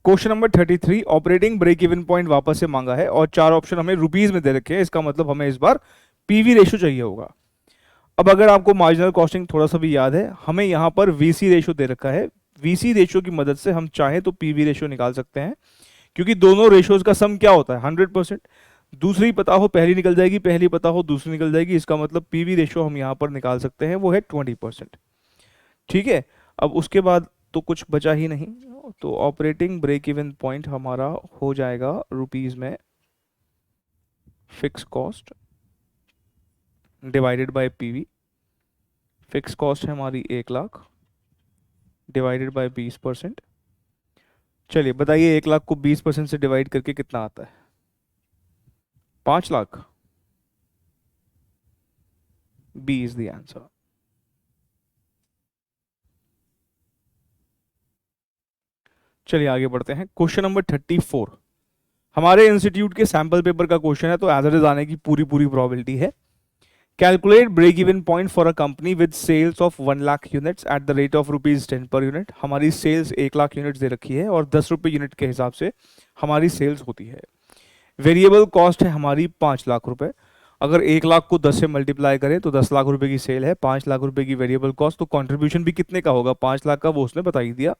Speaker 1: Question number 33, operating break even point वापस से मांगा है और 4 ऑप्शन हमें रुपीज में दे रखे हैं, इसका मतलब हमें इस बार पीवी रेशो चाहिए होगा। अब अगर आपको मार्जिनल कॉस्टिंग थोड़ा सा भी याद है, हमें यहां पर वीसी रेशो दे रखा है। वीसी रेशो की मदद से हम चाहें तो पीवी रेशो निकाल सकते हैं, क्योंकि दोनों रेशोज का सम क्या होता है? 100%। दूसरी पता हो पहली निकल जाएगी, पहली पता हो दूसरी निकल जाएगी, इसका मतलब पीवी रेशो हम यहां पर निकाल सकते हैं, वो है 20%। ठीक है, अब उसके बाद तो कुछ बचा ही नहीं, तो ऑपरेटिंग ब्रेक इवन पॉइंट हमारा हो जाएगा रुपीज में fix cost divided bye PV. Fix cost है हमारी 1 लाख डिवाइडेड बाय 20%। चलिए बताइए 1 लाख को 20% से डिवाइड करके कितना आता है? 5 lakh. B is the answer. चलिए आगे बढ़ते हैं। क्वेश्चन नंबर 34 हमारे इंस्टीट्यूट के सैंपल पेपर का क्वेश्चन है, तो एज इट इज आने की पूरी पूरी प्रोबेबिलिटी है। Calculate break even point for a company with sales of 1 lakh units at the rate of ₹10 per unit. हमारी सेल्स 1 लाख यूनिट्स दे रखी है और 10 रुपये यूनिट के हिसाब से हमारी सेल्स होती है। वेरिएबल कॉस्ट है हमारी 5 लाख रुपए। अगर 1 लाख को 10 से मल्टीप्लाई करें तो 10 लाख रुपए की सेल है, 5 लाख रुपए की वेरिएबल कॉस्ट, तो कंट्रीब्यूशन भी कितने का होगा? 5 लाख का, वो उसने बता ही दिया।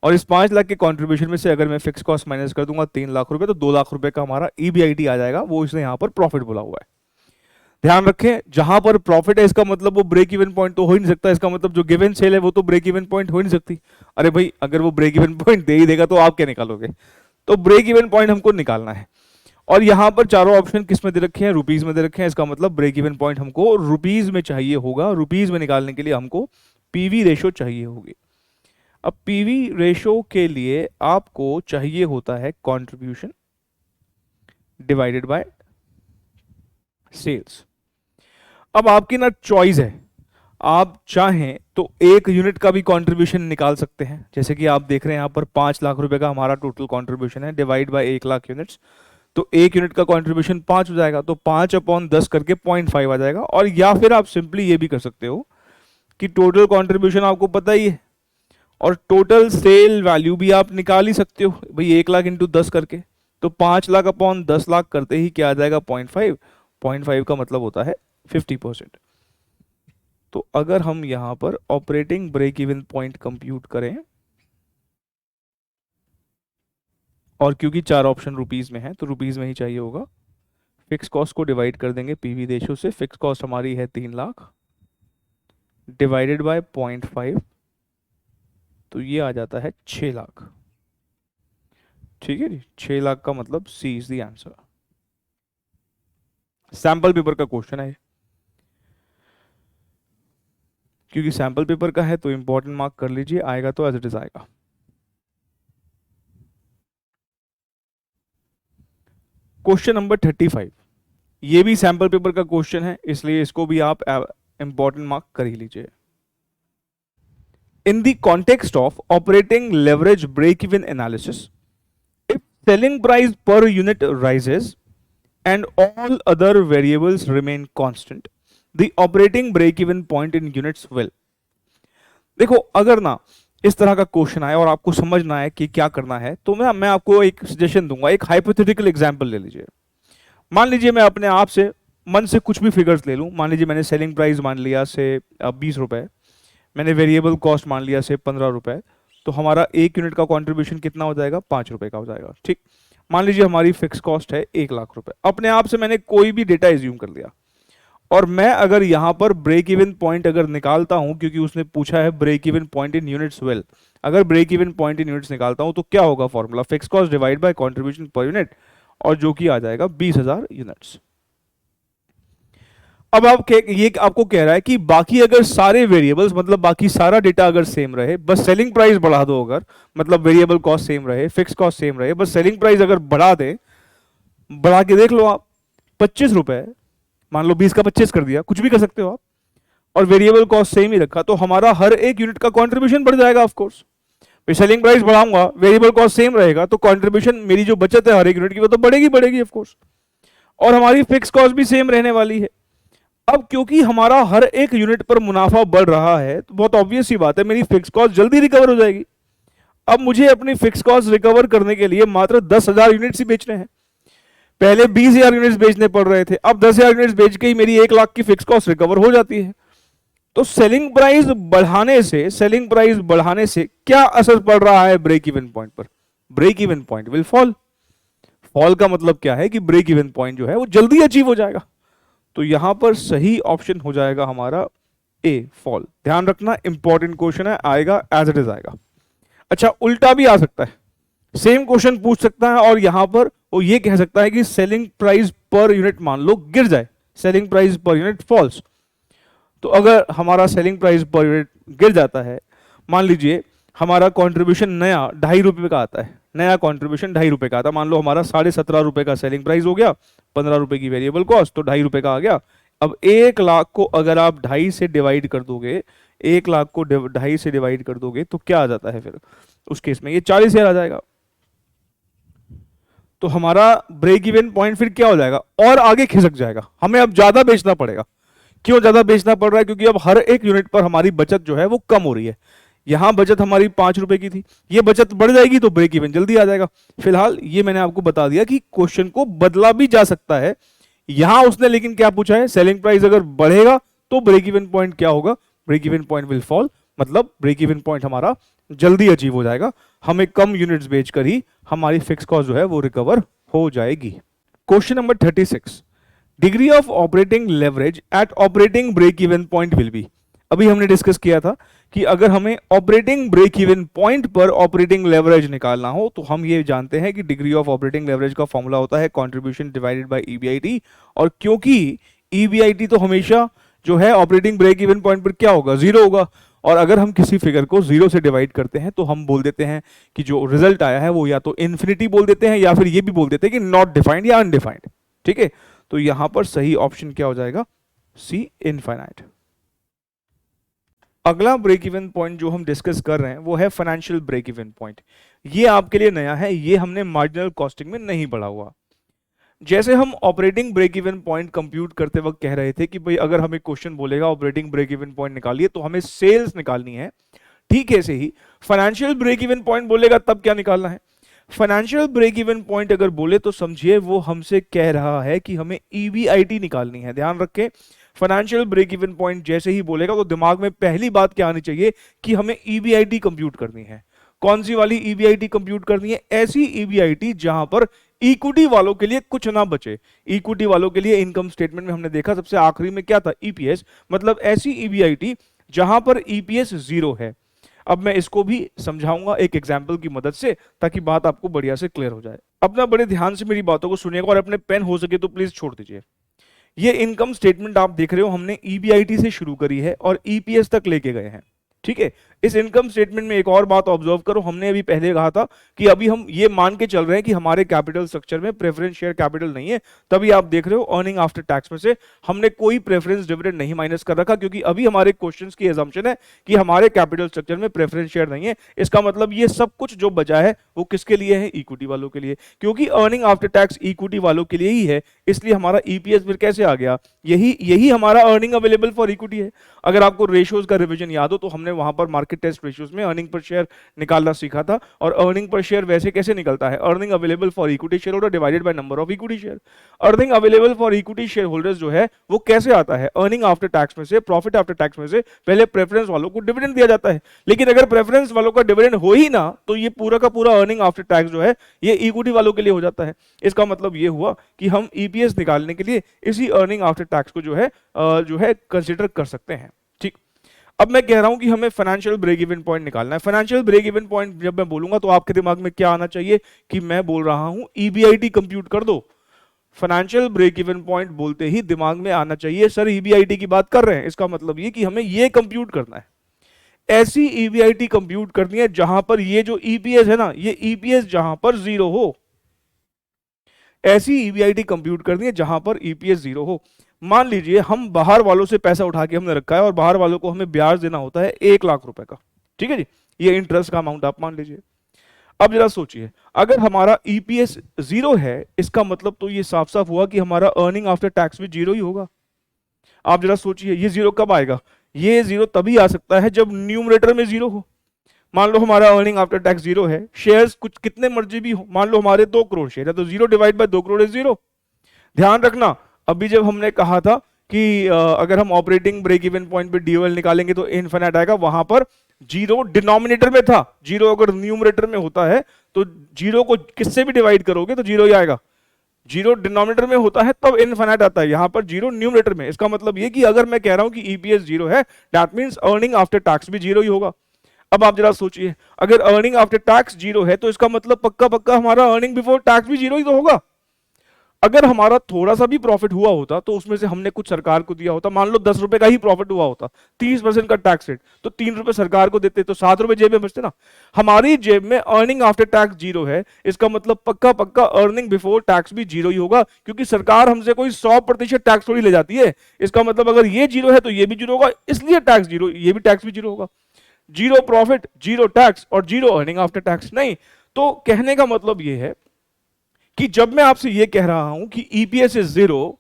Speaker 1: और इस 5 लाख के कंट्रीब्यूशन में से अगर मैं फिक्स कॉस्ट माइनस कर दूंगा 3 लाख रुपए, तो 2 लाख रुपए का हमारा ईबीआईटी आ जाएगा, वो इसने यहाँ पर प्रॉफिट बोला हुआ है। ध्यान रखें, जहां पर प्रॉफिट है इसका मतलब वो ब्रेक इवन पॉइंट तो हो ही नहीं सकता, इसका मतलब जो गिवन सेल है वो तो ब्रेक इवन पॉइंट हो ही नहीं सकती। अरे भाई अगर वो ब्रेक इवन पॉइंट दे ही देगा तो आप क्या निकालोगे? तो ब्रेक इवन पॉइंट हमको निकालना है। और यहां पर चारों ऑप्शन किस में दे रखे हैं? रुपीज में दे रखे हैं, इसका मतलब ब्रेक इवन पॉइंट हमको रुपीज में चाहिए होगा। रुपीज में निकालने के लिए हमको पीवी रेशो चाहिए होगी। अब पीवी रेशो के लिए आपको चाहिए होता है कंट्रीब्यूशन डिवाइडेड बाय सेल्स। अब आपकी ना चॉइस है, आप चाहें तो 1 यूनिट का भी कंट्रीब्यूशन निकाल सकते हैं, जैसे कि आप देख रहे हैं यहाँ पर 5 लाख रुपए का हमारा टोटल कंट्रीब्यूशन है, डिवाइड बाय 1 लाख यूनिट्स, तो 1 यूनिट का कंट्रीब्यूशन 5 हो जाएगा, तो 5/10 करके 0.5 आ जाएगा। और या फिर आप सिंपली ये भी कर सकते हो कि टोटल कंट्रीब्यूशन आपको पता ही है और टोटल सेल वैल्यू भी आप निकाल ही सकते हो भाई, 1 लाख इंटू 10 करके, तो 5 लाख/10 लाख करते ही क्या आ जाएगा? 0.5। 0.5 का मतलब होता है 50%। तो अगर हम यहां पर operating break even point compute करें, और क्योंकि 4 ऑप्शन रुपीज में है तो रुपीज में ही चाहिए होगा, फिक्स कॉस्ट को डिवाइड कर देंगे पीवी रेशियो से। फिक्स कॉस्ट हमारी है 3 लाख डिवाइडेड बाय 0.5, तो ये आ जाता है 6 लाख। ठीक है जी, 6 लाख का मतलब C is the answer. Sample paper का क्वेश्चन है, क्योंकि सैंपल पेपर का है तो इंपॉर्टेंट मार्क कर लीजिए, आएगा तो एज इट इज आएगा। क्वेश्चन नंबर 35 ये भी सैंपल पेपर का क्वेश्चन है, इसलिए इसको भी आप इंपॉर्टेंट मार्क कर ही लीजिए। In the context of operating leverage break even analysis, if selling price per unit rises and all other variables remain constant, the operating break even point in units will। देखो अगर ना इस तरह का question आए और आपको समझना है कि क्या करना है, तो मैं आपको एक सजेशन दूंगा। एक हाइपोथेटिकल एग्जांपल ले लीजिए। मान लीजिए मैं अपने आप से मन से कुछ भी फिगर्स ले लूं। मान लीजिए मैंने सेलिंग प्राइस मान लिया से 20 रुपए, मैंने वेरिएबल कॉस्ट मान लिया से 15 रुपए, तो हमारा 1 यूनिट का कॉन्ट्रीब्यूशन कितना हो जाएगा? 5 रुपए का हो जाएगा। ठीक, मान लीजिए हमारी फिक्स कॉस्ट है 1 लाख रुपए। अपने आप से मैंने कोई भी डेटा एज्यूम कर लिया, और मैं अगर यहां पर ब्रेक इवन पॉइंट अगर निकालता हूं, क्योंकि उसने पूछा है break even point in units well, अगर break even point in units निकालता हूं तो क्या होगा formula? Fix cost divide by contribution per unit, और जो कि आ जाएगा 20,000 यूनिट्स। अब ये आपको कह रहा है कि बाकी अगर सारे वेरिएबल्स मतलब बाकी सारा डेटा अगर सेम रहे, बस सेलिंग प्राइस बढ़ा दो, अगर मतलब वेरिएबल कॉस्ट सेम रहे, फिक्स कॉस्ट सेम रहे, बस सेलिंग प्राइस अगर बढ़ा दे, बढ़ा के देख लो आप, 25 रुपए, मान लो 20 का 25 कर दिया, कुछ भी कर सकते हो आप, और वेरिएबल कॉस्ट सेम ही रखा, तो हमारा हर एक यूनिट का कंट्रीब्यूशन बढ़ जाएगा ऑफ कोर्स। सेलिंग प्राइस बढ़ाऊंगा, वेरिएबल कॉस्ट सेम रहेगा, तो कंट्रीब्यूशन, मेरी जो बचत है हर एक यूनिट की, वो तो बढ़ेगी बढ़ेगी ऑफ कोर्स, और हमारी फिक्स कॉस्ट भी सेम रहने वाली है। अब क्योंकि हमारा हर एक यूनिट पर मुनाफा बढ़ रहा है, तो बहुत ऑब्वियस सी बात है मेरी फिक्स कॉस्ट जल्दी रिकवर हो जाएगी। अब मुझे अपनी फिक्स कॉस्ट रिकवर करने के लिए मात्र 10,000 यूनिट्स ही बेचने हैं। पहले 20,000 यूनिट्स बेचने पड़ रहे थे, अब 10,000 यूनिट्स बेच के ही मेरी 1 लाख की फिक्स कॉस्ट रिकवर हो जाती है। तो सेलिंग प्राइस बढ़ाने से क्या असर पड़ रहा है ब्रेक इवन पॉइंट पर? Break even point will fall. Fall का मतलब क्या है कि ब्रेक इवन पॉइंट जो है वो जल्दी अचीव हो जाएगा। तो यहां पर सही ऑप्शन हो जाएगा हमारा ए, फॉल। ध्यान रखना, इंपॉर्टेंट क्वेश्चन है, आएगा एज इट इज आएगा। अच्छा, उल्टा भी आ सकता है, सेम क्वेश्चन पूछ सकता है और यहां पर वो ये कह सकता है कि सेलिंग प्राइस पर यूनिट मान लो गिर जाए, selling price per unit falls. तो अगर हमारा सेलिंग प्राइस पर यूनिट गिर जाता है, मान लीजिए हमारा कंट्रीब्यूशन नया 2.5 रुपए का आता है, नया कंट्रीब्यूशन 2.5 रुपए का आता है, मान लो हमारा 17.5 रुपए का सेलिंग प्राइस हो गया, 15 रुपए की वेरिएबल कॉस्ट, तो 2.5 रुपए का आ गया। अब 1 लाख को अगर आप 2.5 से डिवाइड कर दोगे, 1 लाख को 2.5 से डिवाइड कर दोगे तो क्या आ जाता है फिर उस केस में? ये 40,000 आ जाएगा। तो हमारा ब्रेक इवन पॉइंट फिर क्या हो जाएगा? और आगे खिसक जाएगा, हमें अब ज्यादा बेचना पड़ेगा। क्यों ज्यादा बेचना पड़ रहा है? क्योंकि अब हर एक यूनिट पर हमारी बचत जो है वो कम हो रही है। यहां बचत हमारी 5 रुपए की थी, ये बचत बढ़ जाएगी तो ब्रेक इवन जल्दी आ जाएगा। फिलहाल ये मैंने आपको बता दिया कि क्वेश्चन को बदला भी जा सकता है। यहां उसने लेकिन क्या पूछा है, सेलिंग प्राइस अगर बढ़ेगा तो ब्रेक इवन पॉइंट क्या होगा? Break even point will fall, मतलब ब्रेक इवन पॉइंट हमारा जल्दी अचीव हो जाएगा, हमें कम यूनिट्स बेचकर ही हमारी फिक्स कॉस्ट जो है वो रिकवर हो जाएगी। Question number 36, degree of operating leverage at operating break even point will be. अभी हमने डिस्कस किया था कि अगर हमें ऑपरेटिंग ब्रेक इवन पॉइंट पर ऑपरेटिंग लेवरेज निकालना हो तो हम ये जानते हैं कि डिग्री ऑफ ऑपरेटिंग लेवरेज का फॉर्मूला होता है कंट्रीब्यूशन डिवाइडेड बाय ईबीआईटी। और क्योंकि ईबीआईटी तो हमेशा जो है ऑपरेटिंग ब्रेक इवन पॉइंट पर क्या होगा? 0 होगा। और अगर हम किसी फिगर को 0 से डिवाइड करते हैं तो हम बोल देते हैं कि जो रिजल्ट आया है वो या तो इन्फिनिटी बोल देते हैं या फिर ये भी बोल देते हैं कि नॉट डिफाइंड या अनडिफाइंड। ठीक है, तो यहां पर सही ऑप्शन क्या हो जाएगा? सी, इनफाइनाइट। अगला ब्रेक इवन पॉइंट जो हम डिस्कस कर रहे हैं वो है फाइनेंशियल ब्रेक इवन पॉइंट। ये आपके लिए नया है, ये हमने मार्जिनल कॉस्टिंग में नहीं पढ़ा हुआ। जैसे हम operating break even point compute करते वक्त कह रहे थे कि भाई अगर हमें क्वेश्चन बोलेगा ऑपरेटिंग ब्रेक इवन पॉइंट निकालिए तो हमें सेल्स निकालनी है, ठीक है, ऐसे ही फाइनेंशियल ब्रेक इवन पॉइंट बोलेगा तब क्या निकालना है? फाइनेंशियल ब्रेक इवन पॉइंट अगर बोले तो समझिए वो हमसे कह रहा है कि हमें ईबीआईटी निकालनी है। ध्यान रखें, फाइनेंशियल ब्रेक इवन पॉइंट जैसे ही बोलेगा तो दिमाग में पहली बात क्या आनी चाहिए कि हमें ईबीआईटी कंप्यूट करनी है। कौन सी वाली ईबीआईटी कंप्यूट करनी है? ऐसी ईबीआईटी जहां पर इक्विटी वालों के लिए कुछ ना बचे। इक्विटी वालों के लिए इनकम स्टेटमेंट में हमने देखा सबसे आखिरी में क्या था? ईपीएस। मतलब ऐसी ईबीआईटी जहां पर ईपीएस 0 है। अब मैं इसको भी समझाऊंगा एक एग्जाम्पल की मदद से ताकि बात आपको बढ़िया से क्लियर हो जाए। अपना बड़े ध्यान से मेरी बातों को सुनिएगा और अपने पेन हो सके तो प्लीज छोड़ दीजिए। ये इनकम स्टेटमेंट आप देख रहे हो, हमने ईबीआईटी से शुरू करी है और ईपीएस तक लेके गए हैं, ठीक है। इस इनकम स्टेटमेंट में एक और बात ऑब्जर्व करो, हमने अभी पहले कहा था कि अभी हम ये मान के चल रहे हैं कि हमारे कैपिटल स्ट्रक्चर में प्रेफरेंस शेयर कैपिटल नहीं है, तभी आप देख रहे हो अर्निंग आफ्टर टैक्स में से हमने कोई प्रेफरेंस डिविडेंड नहीं माइनस कर रखा, क्योंकि अभी हमारे क्वेश्चंस की असम्पशन है कि हमारे कैपिटल स्ट्रक्चर में प्रेफरेंस शेयर नहीं है। इसका मतलब ये सब कुछ जो बचा है वो किसके लिए है? इक्विटी वालों के लिए। क्योंकि अर्निंग आफ्टर टैक्स इक्विटी वालों के लिए ही है, इसलिए हमारा ईपीएस फिर कैसे आ गया? यही हमारा अर्निंग अवेलेबल फॉर इक्विटी है। अगर आपको रेशियोज का रिवीजन याद हो तो हमने वहां पर मार्केट टेस्ट रेशियोज में अर्निंग पर शेयर निकालना सीखा था। और अर्निंग पर शेयर वैसे कैसे निकलता है? Earning available for equity share holder divided by number of equity share. Earning available for equity share holders जो है वो कैसे आता है? अर्निंग आफ्टर टैक्स में से, प्रॉफिट आफ्टर टैक्स में से पहले प्रेफरेंस वालों को डिविडेंड दिया जाता है। लेकिन अगर प्रेफरेंस वालों का डिविडेंड हो ही ना तो ये पूरा का पूरा अर्निंग आफ्टर टैक्स जो है ये इक्विटी वालों के लिए हो जाता है। इसका मतलब ये हुआ कि हम ईपीएस निकालने के लिए इसी अर्निंग आफ्टर टैक्स को जो है कंसीडर कर सकते हैं, ठीक। अब मैं कह रहा हूं कि हमें फाइनेंशियल ब्रेक इवन पॉइंट निकालना है। फाइनेंशियल ब्रेक इवन पॉइंट जब मैं बोलूंगा तो आपके दिमाग में क्या आना चाहिए कि मैं बोल रहा हूं ईबीआईटी कंप्यूट कर दो। फाइनेंशियल ब्रेक इवन पॉइंट बोलते ही दिमाग में आना चाहिए सर ईबीआईटी की बात कर रहे हैं, इसका मतलब ये कि हमें ये कंप्यूट करना है, ऐसी ईबीआईटी कंप्यूट करनी है जहां पर ये जो ईपीएस है ना, ये ईपीएस जहां पर जीरो हो, ऐसी ईबीआईटी कंप्यूट करनी है जहां पर ईपीएस जीरो हो। मान लीजिए हम बाहर वालों से पैसा उठा के हमने रखा है और बाहर वालों को हमें ब्याज देना होता है 1,00,000 रुपए का, ठीक है जी, ये इंटरेस्ट का अमाउंट आप मान लीजिए। अब जरा सोचिए, अगर हमारा ईपीएस जीरो है, इसका मतलब तो ये साफ साफ हुआ कि हमारा अर्निंग आफ्टर टैक्स भी जीरो ही होगा। आप जरा सोचिए ये जीरो कब आएगा, ये जीरो तभी आ सकता है जब न्यूमरेटर में जीरो हो। मान लो हमारा अर्निंग आफ्टर टैक्स जीरो है, शेयर्स कुछ कितने मर्जी भी हो, मान लो हमारे 2 करोड़ शेयर है, तो 0 divide by 2 crore is zero. ध्यान रखना, अभी जब हमने कहा था कि अगर हम ऑपरेटिंग ब्रेक इवन पॉइंट पे डीओएल निकालेंगे तो इनफिनिट आएगा, वहां पर जीरो डिनोमिनेटर में था, जीरो अगर न्यूमरेटर में होता है तो जीरो को किससे भी डिवाइड करोगे तो जीरो ही आएगा, जीरो डिनोमिनेटर में होता है तब इनफिनिट आता है, यहां पर जीरो न्यूमरेटर में। इसका मतलब ये कि अगर मैं कह रहा हूं कि ईपीएस जीरो है, that means earning after tax भी जीरो ही होगा। अब आप जरा सोचिए, अगर अर्निंग आफ्टर टैक्स जीरो है तो इसका मतलब पक्का पक्का हमारा अर्निंग बिफोर टैक्स भी जीरो ही तो होगा। अगर हमारा थोड़ा सा भी प्रॉफिट हुआ होता तो उसमें से हमने कुछ सरकार को दिया होता, मान लो 10 रुपए का ही प्रॉफिट हुआ होता, 30% का टैक्स रेट, तो 3 रुपए सरकार को देते तो 7 रुपए जेब में बचते ना। हमारी जेब में अर्निंग आफ्टर टैक्स जीरो है, इसका मतलब पक्का पक्का अर्निंग बिफोर टैक्स भी जीरो ही होगा, क्योंकि सरकार हमसे कोई 100% टैक्स थोड़ी ले जाती है। इसका मतलब अगर ये जीरो है तो ये भी जीरो होगा, इसलिए टैक्स जीरो, ये भी टैक्स भी जीरो होगा। जीरो प्रॉफिट, जीरो टैक्स और जीरो अर्निंग आफ्टर टैक्स नहीं। तो कहने का मतलब ये है कि जब मैं आपसे ये कह रहा हूं कि ईपीएस इज जीरो,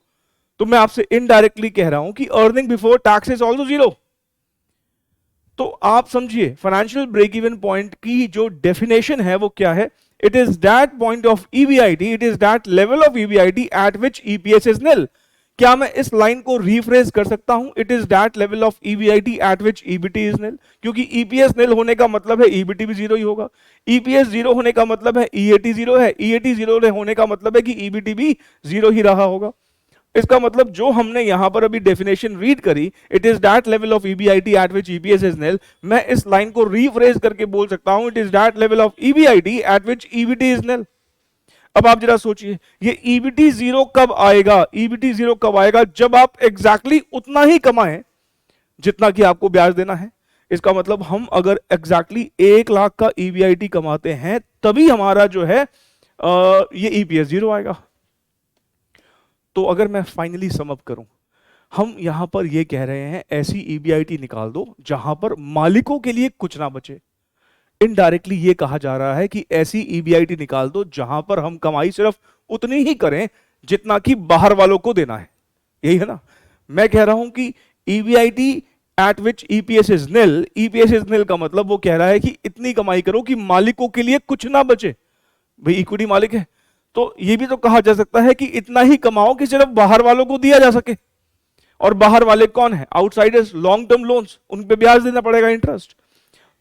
Speaker 1: तो मैं आपसे इनडायरेक्टली कह रहा हूं कि earning before tax is also zero. तो आप समझिए फाइनेंशियल ब्रेक इवन पॉइंट की जो डेफिनेशन है वो क्या है, it is that point of EBIT, it is that level of EBIT eight which EPS is निल। क्या मैं इस लाइन को रीफ्रेज कर सकता हूं, it is that level of EBIT eight which EBT is निल, क्योंकि ईपीएस निल होने का मतलब है ईबीटी भी जीरो ही होगा, ईपीएस जीरो होने का मतलब है ईएटी जीरो है, ईएटी जीरो होने का मतलब है कि ईबीटी भी जीरो ही रहा होगा। इसका मतलब जो हमने यहां पर अभी डेफिनेशन रीड करी, it is that level of EBIT eight which EPS is निल, मैं इस लाइन को रीफ्रेज करके बोल सकता हूं it is that level of EBIT eight which EBT is निल। अब आप जरा सोचिए ये ईबीटी जीरो कब आएगा, ईबीटी जीरो कब आएगा, जब आप एग्जैक्टली उतना ही कमाएं जितना कि आपको ब्याज देना है। इसका मतलब हम अगर एग्जैक्टली 1,00,000 का ईबीआईटी कमाते हैं तभी हमारा जो है ये ईपीएस जीरो आएगा। तो अगर मैं फाइनली सम अप करूं, हम यहां पर ये कह रहे हैं ऐसी ईबीआईटी निकाल दो जहां पर मालिकों के लिए कुछ ना बचे। इनडायरेक्टली ये कहा जा रहा है कि ऐसी ईबीआईटी निकाल दो जहां पर हम कमाई सिर्फ उतनी ही करें जितना कि बाहर वालों को देना है, यही है ना। मैं कह रहा हूं कि EBIT eight which EPS is nil, EPS is निल का मतलब वो कह रहा है कि इतनी कमाई करो कि मालिकों के लिए कुछ ना बचे। भाई इक्विटी मालिक है तो ये भी तो कहा जा सकता है कि इतना ही कमाओ कि सिर्फ बाहर वालों को दिया जा सके। और बाहर वाले कौन है, आउटसाइडर्स, लॉन्ग टर्म लोन्स, उन पे ब्याज देना पड़ेगा, इंटरेस्ट।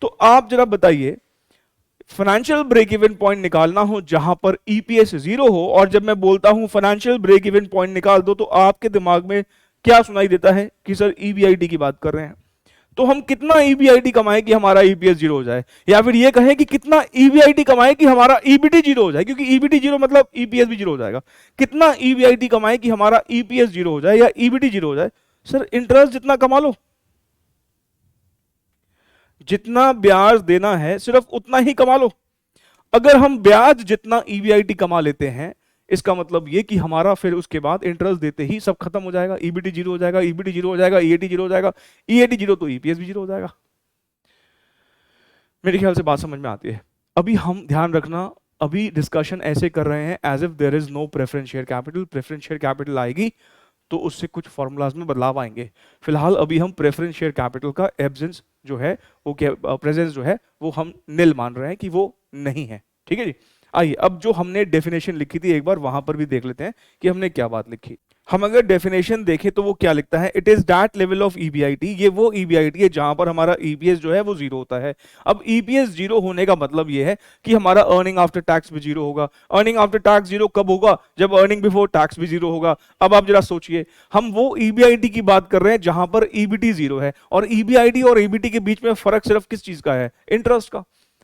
Speaker 1: तो आप जरा बताइए, फाइनेंशियल ब्रेक इवन पॉइंट निकालना हो जहां पर ईपीएस जीरो हो, और जब मैं बोलता हूं फाइनेंशियल ब्रेक इवन पॉइंट निकाल दो, तो आपके दिमाग में क्या सुनाई देता है कि सर ईबीआईटी की बात कर रहे हैं। तो हम कितना ईबीआईटी कमाएं कि हमारा ईपीएस जीरो हो जाए, या फिर ये कहें कि कितना ईबीआईटी कमाएं कि हमारा ईबीटी जीरो हो जाए, क्योंकि ईबीटी जीरो मतलब ईपीएस भी जीरो हो जाएगा। कितना ईबीआईटी कमाएं कि हमारा ईपीएस जीरो हो जाए या ईबीटी जीरो हो जाए। सर इंटरेस्ट जितना कमा लो, जितना ब्याज देना है सिर्फ उतना ही कमा लो। अगर हम ब्याज जितना ईबीआईटी कमा लेते हैं, इसका मतलब ये कि हमारा फिर उसके बाद इंटरेस्ट देते ही सब खत्म हो जाएगा, ईबीटी जीरो हो जाएगा, ईबीटी जीरो हो जाएगा, ईएटी जीरो हो जाएगा, ईएटी जीरो तो ईपीएस भी जीरो हो जाएगा। मेरे ख्याल से बात समझ में आती है। अभी हम ध्यान रखना, अभी डिस्कशन ऐसे कर रहे हैं as if there is no preference share capital. Preference share capital आएगी तो उससे कुछ फॉर्मूलाज में बदलाव आएंगे। फिलहाल अभी हम प्रेफरेंस शेयर कैपिटल का एब्सेंस जो है वो प्रेजेंस जो है वो हम निल मान रहे हैं कि वो नहीं है, ठीक है जी। आइए अब जो हमने डेफिनेशन लिखी थी एक बार वहां पर भी देख लेते हैं कि हमने क्या बात लिखी। हम अगर डेफिनेशन देखें तो वो क्या लिखता है, it is that level of EBIT, ये वो ईबीआईटी है जहां पर हमारा ईपीएस जो है वो जीरो होता है। अब ईपीएस जीरो होने का मतलब ये है कि हमारा अर्निंग आफ्टर टैक्स भी जीरो होगा। अर्निंग आफ्टर टैक्स जीरो कब होगा, जब अर्निंग बिफोर टैक्स भी जीरो होगा। अब आप जरा सोचिए, हम वो ईबीआईटी की बात कर रहे हैं जहां पर ईबीटी जीरो है, और ईबीआईटी और ईबीटी के बीच में फर्क सिर्फ किस चीज का है, इंटरेस्ट का।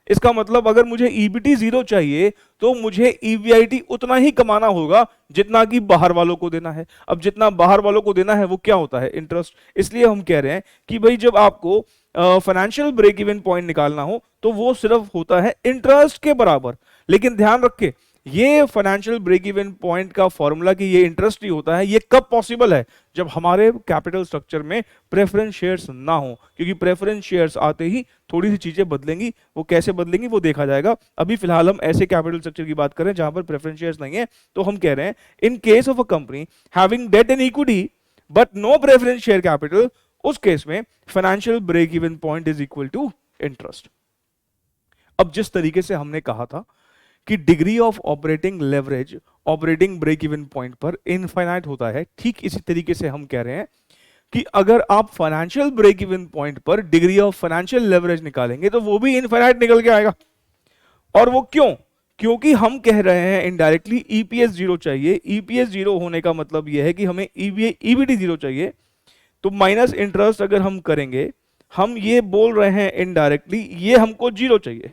Speaker 1: इसका मतलब अगर मुझे ईबीटी 0 चाहिए तो मुझे ईबीआईटी उतना ही कमाना होगा जितना कि बाहर वालों को देना है। अब जितना बाहर वालों को देना है वो क्या होता है? इंटरेस्ट। इसलिए हम कह रहे हैं कि भाई जब आपको फाइनेंशियल ब्रेक इवन पॉइंट निकालना हो तो वो सिर्फ होता है इंटरेस्ट के बराबर। लेकिन ध्यान रखें, ये फाइनेंशियल ब्रेक इवन पॉइंट का फॉर्मूला कि ये इंटरेस्ट ही होता है, ये कब पॉसिबल है? जब हमारे कैपिटल स्ट्रक्चर में प्रेफरेंस शेयर्स ना हो, क्योंकि प्रेफरेंस शेयर्स आते ही थोड़ी सी चीजें बदलेंगी। वो कैसे बदलेंगी वो देखा जाएगा। अभी फिलहाल हम ऐसे कैपिटल स्ट्रक्चर की बात करें जहां पर प्रेफरेंस शेयर्स नहीं है, तो हम कह रहे हैं in case of a company having debt and equity but no preference share capital, उस केस में financial break even point is equal to interest. अब जिस तरीके से हमने कहा था कि degree of operating leverage operating break even point पर इनफाइनाइट होता है, ठीक इसी तरीके से हम कह रहे हैं कि अगर आप फाइनेंशियल ब्रेक इवन पॉइंट पर डिग्री ऑफ फाइनेंशियल लेवरेज निकालेंगे तो वो भी इनफाइनाइट निकल के आएगा। और वो क्यों? क्योंकि हम कह रहे हैं इनडायरेक्टली ईपीएस 0 चाहिए। ईपीएस 0 होने का मतलब यह है कि हमें ईबीटी 0 चाहिए, तो माइनस इंटरेस्ट अगर हम करेंगे, हम ये बोल रहे हैं इनडायरेक्टली ये हमको 0 चाहिए,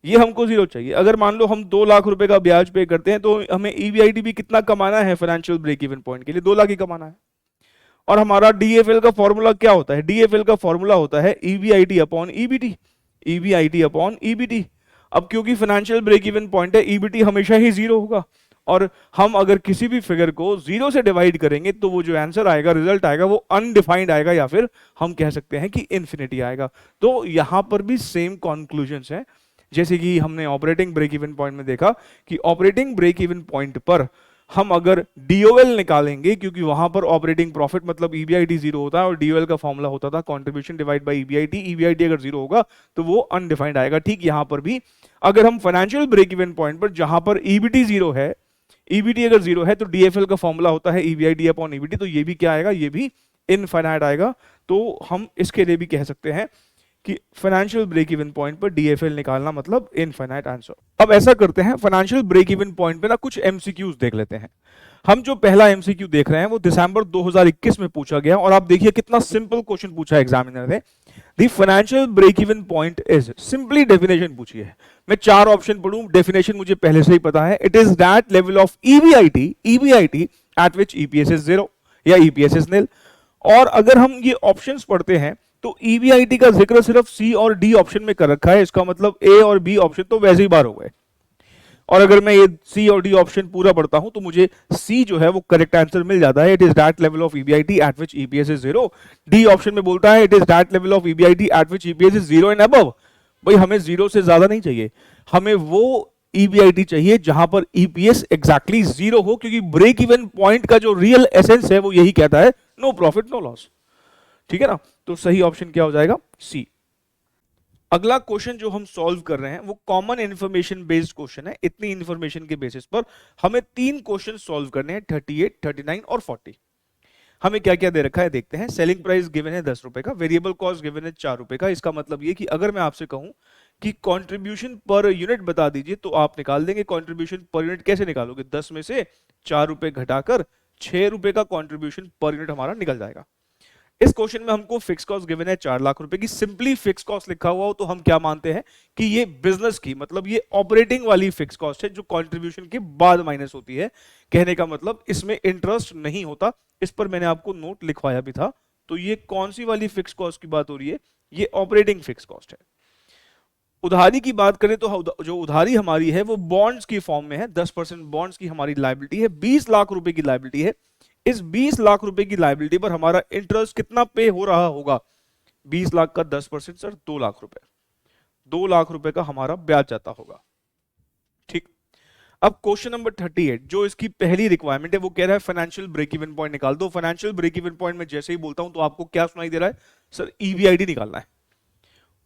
Speaker 1: ये हमको 0 चाहिए। अगर मान लो हम 2 लाख रुपए का ब्याज पे करते हैं तो हमें ईबीआईटी भी कितना कमाना है फाइनेंशियल ब्रेक इवन पॉइंट के लिए? 2 लाख ही कमाना है। और हमारा डीएफएल का फॉर्मूला क्या होता है? डीएफएल का फॉर्मूला होता है EBIT upon EBT, EBIT upon EBT. अब क्योंकि फाइनेंशियल ब्रेक इवन पॉइंट है, ईबीटी हमेशा ही 0 होगा, और हम अगर किसी भी फिगर को 0 से डिवाइड करेंगे तो वो जो आंसर आएगा, रिजल्ट आएगा, वो अनडिफाइंड आएगा, या फिर हम कह सकते हैं कि इन्फिनिटी आएगा। तो यहां पर भी सेम कंक्लूजन्स हैं जैसे कि हमने ऑपरेटिंग ब्रेक इवन पॉइंट में देखा कि ऑपरेटिंग ब्रेक इवन पॉइंट पर हम अगर डीओएल निकालेंगे, क्योंकि वहां पर ऑपरेटिंग प्रॉफिट मतलब ईबीआईटी 0 होता है और डीओएल का फॉर्मूला होता था contribution divide by EBIT. EBIT अगर 0 होगा तो वो अनडिफाइंड आएगा। ठीक यहां पर भी अगर हम फाइनेंशियल ब्रेक इवन पॉइंट पर जहां पर ईबीटी 0 है, ईबीटी अगर 0 है तो डीएफएल का फॉर्मूला होता है ईबीआईटी अपॉन ईबीटी, तो ये भी क्या आएगा? ये भी इनफाइनाइट आएगा। तो हम इसके लिए भी कह सकते हैं कि फाइनेंशियल ब्रेक इवन पॉइंट पर डीएफएल निकालना मतलब इनफाइनाइट आंसर। अब ऐसा करते हैं, फाइनेंशियल ब्रेक इवन पॉइंट पे ना कुछ एमसीक्यूज देख लेते हैं। हम जो पहला एमसीक्यू देख रहे हैं वो दिसंबर 2021 में पूछा गया, और आप देखिए कितना सिंपल क्वेश्चन पूछा है एग्जामिनर ने। The financial break even point is, simply definition पूछी है। मैं 4 ऑप्शन पढ़ूं, डेफिनेशन मुझे पहले से ही पता है। It is that level of EBIT eight which EPS is 0 या ईपीएस इज निल। और अगर हम ये ऑप्शंस पढ़ते हैं तो ईबीआईटी का जिक्र सिर्फ सी और डी ऑप्शन में कर रखा है, इसका मतलब ए और बी ऑप्शन तो वैसे ही बार हो गए। और अगर मैं ये सी और डी ऑप्शन पूरा पढ़ता हूं तो मुझे सी जो है वो करेक्ट आंसर मिल जाता है। It is that level of EBIT eight which EPS is 0। D option में बोलता है it is that level of EBIT eight which EPS is 0 and above. भाई हमें 0 से ज्यादा नहीं चाहिए, हमें वो ईबीआईटी चाहिए जहां पर ईपीएस एग्जैक्टली 0 हो, क्योंकि ब्रेक इवन पॉइंट का जो रियल एसेंस है वो यही कहता है नो प्रॉफिट नो लॉस। ठीक है ना? तो सही ऑप्शन क्या हो जाएगा? सी। अगला क्वेश्चन जो हम सॉल्व कर रहे हैं वो कॉमन इंफॉर्मेशन बेस्ड क्वेश्चन है। इतनी इंफॉर्मेशन के बेसिस पर हमें 3 क्वेश्चन सॉल्व करने हैं, 38, 39 और 40। हमें क्या क्या दे रखा है देखते हैं। सेलिंग प्राइस गिवन है 10 रुपए का, वेरिएबल कॉस्ट गिवन है 4 रुपए का। इसका मतलब ये कि अगर मैं आपसे कहूं कि कंट्रीब्यूशन पर यूनिट बता दीजिए तो आप निकाल देंगे। कंट्रीब्यूशन पर यूनिट कैसे निकालोगे? 10 में से 4 रुपए घटाकर 6 रुपए का कंट्रीब्यूशन पर यूनिट हमारा निकल जाएगा। इस क्वेश्चन में हमको फिक्स कॉस्ट गिवन है 4 लाख रुपए की। सिंपली फिक्स कॉस्ट लिखा हुआ हो तो हम क्या मानते हैं कि ये बिजनेस की, मतलब ये ऑपरेटिंग वाली फिक्स कॉस्ट है जो कंट्रीब्यूशन के बाद माइनस होती है। कहने का मतलब इसमें इंटरेस्ट नहीं होता। इस पर मैंने आपको नोट लिखवाया भी था। तो ये कौन सी वाली फिक्स कॉस्ट की बात हो रही है? ये ऑपरेटिंग फिक्स कॉस्ट है। उधारी की बात करें तो जो उधारी हमारी है वो बॉन्ड्स की फॉर्म में है। 10% बॉन्ड्स की हमारी लायबिलिटी है, 20 लाख रुपए की लायबिलिटी है। इस 20 लाख रुपए की लायबिलिटी पर हमारा इंटरेस्ट कितना पे हो रहा होगा? 20 लाख का 10% सर 2 लाख रुपए, 2 लाख रुपए का हमारा ब्याज जाता होगा। ठीक। अब क्वेश्चन नंबर 38 जो इसकी पहली रिक्वायरमेंट है वो कह रहा है फाइनेंशियल ब्रेक इवन पॉइंट निकाल दो। फाइनेंशियल ब्रेक इवन पॉइंट में जैसे ही बोलता हूं तो आपको क्या सुनाई दे रहा है? सर ईबीआईटी निकालना है।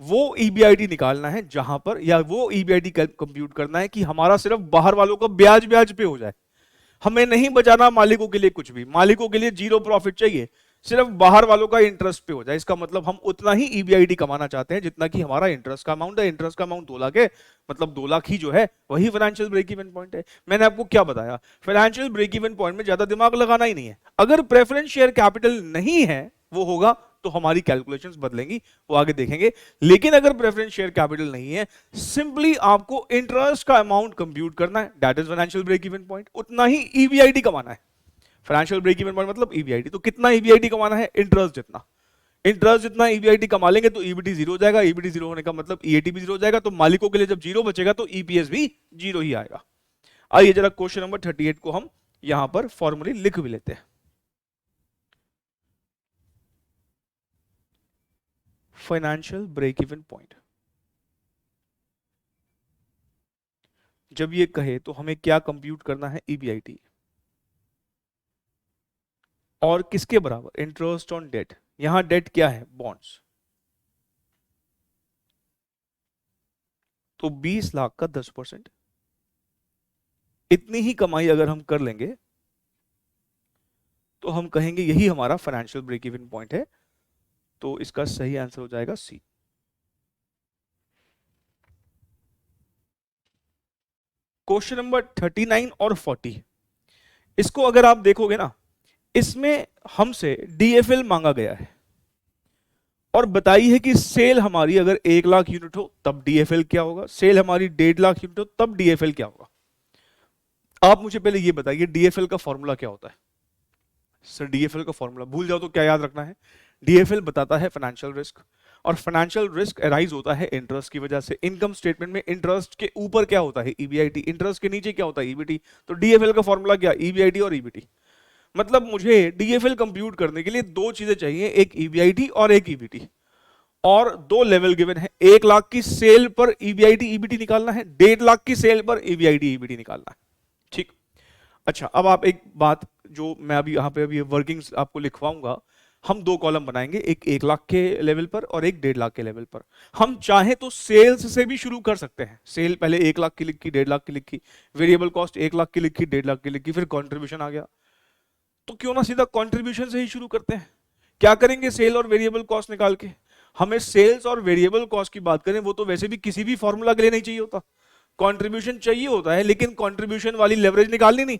Speaker 1: वो ईबीआईटी निकालना है जहां पर, या वो ईबीआईटी कंप्यूट करना है कि हमारा सिर्फ बाहर वालों का ब्याज ब्याज पे हो जाए। हमें नहीं बचाना मालिकों के लिए कुछ भी, मालिकों के लिए 0 प्रॉफिट चाहिए, सिर्फ बाहर वालों का इंटरेस्ट पे हो जाए। इसका मतलब हम उतना ही ईबीआईटी कमाना चाहते हैं जितना कि हमारा इंटरेस्ट का अमाउंट है। इंटरेस्ट का अमाउंट 2 लाख है, मतलब 2 लाख ही जो है वही फाइनेंशियल ब्रेक इवन पॉइंट है। मैंने आपको क्या बताया? फाइनेंशियल ब्रेक इवन पॉइंट में ज्यादा दिमाग लगाना ही नहीं है। अगर प्रेफरेंस शेयर कैपिटल नहीं है वो होगा तो हमारी कैलकुलेशंस बदलेंगी, वो आगे देखेंगे। लेकिन अगर प्रेफरेंस शेयर कैपिटल नहीं है, सिंपली आपको इंटरेस्ट का अमाउंट कंप्यूट करना है, that is financial break even point, उतना ही ईबीआईटी कमाना है। फाइनेंशियल ब्रेक इवन पॉइंट मतलब ईबीआईटी, तो कितना ईबीआईटी कमाना है, इंटरेस्ट जितना। इंटरेस्ट जितना ईबीआईटी कमा लेंगे तो ईबीटी जीरो हो जाएगा, ईबीटी जीरो होने का मतलब ईएटी भी जीरो हो जाएगा, तो मालिकों के लिए जब जीरो बचेगा तो ईपीएस भी जीरो ही आएगा। आइए जरा क्वेश्चन नंबर 38 को हम यहां पर फॉर्मली लिख भी लेते हैं। फाइनेंशियल ब्रेक इवन पॉइंट जब ये कहे तो हमें क्या कंप्यूट करना है, ईबीआईटी, और किसके बराबर, इंटरेस्ट ऑन डेट। यहां डेट क्या है, बॉन्ड्स, तो 20 लाख का 10%। इतनी ही कमाई अगर हम कर लेंगे तो हम कहेंगे यही हमारा फाइनेंशियल ब्रेक इवन पॉइंट है। तो इसका सही आंसर हो जाएगा सी। क्वेश्चन नंबर 39 और 40, इसको अगर आप देखोगे ना, इसमें हमसे डीएफएल मांगा गया है और बताई है कि सेल हमारी अगर 1 लाख यूनिट हो तब डीएफएल क्या होगा, सेल हमारी 1.5 लाख यूनिट हो तब डीएफएल क्या होगा। आप मुझे पहले ये बताइए डीएफएल का फॉर्मूला क्या होता है। सर डीएफएल का फॉर्मूला भूल जाओ तो क्या याद रखना है, डीएफएल बताता है फाइनेंशियल रिस्क, और फाइनेंशियल रिस्क अराइज होता है इंटरेस्ट की वजह से। इनकम स्टेटमेंट में इंटरेस्ट के ऊपर क्या होता है, ईबीआईटी, इंटरेस्ट के नीचे क्या होता है, ईबीटी। तो डीएफएल का फॉर्मूला क्या, ईबीआईटी और ईबीटी। मतलब मुझे डीएफएल कंप्यूट करने के लिए दो चीजें चाहिए, एक ईबीआईटी और एक ईबीटी, और दो लेवल गिवन है। 1 लाख की सेल पर ईबीआईटी ईबीटी निकालना है, 1.5 लाख की सेल पर ईबीआईटी ईबीटी निकालना है। ठीक, अच्छा अब आप एक बात, जो मैं अभी यहाँ पे अभी वर्किंग्स आपको लिखवाऊंगा, हम दो कॉलम बनाएंगे, एक 1 लाख के लेवल पर और एक 1.5 लाख के लेवल पर। हम चाहे तो सेल्स से भी शुरू कर सकते हैं, सेल पहले 1 लाख की लिखी, 1.5 लाख की लिखी, वेरिएबल कॉस्ट 1 लाख की लिखी, 1.5 लाख की लिखी, फिर कंट्रीब्यूशन आ गया। तो क्यों ना सीधा कंट्रीब्यूशन से ही शुरू करते हैं। क्या करेंगे, सेल और वेरिएबल कॉस्ट निकाल के। हमें सेल्स और वेरिएबल कॉस्ट की बात करें, वो तो वैसे भी किसी भी फॉर्मूला के लिए नहीं चाहिए होता, कंट्रीब्यूशन चाहिए होता है, लेकिन कंट्रीब्यूशन वाली लेवरेज निकालनी नहीं।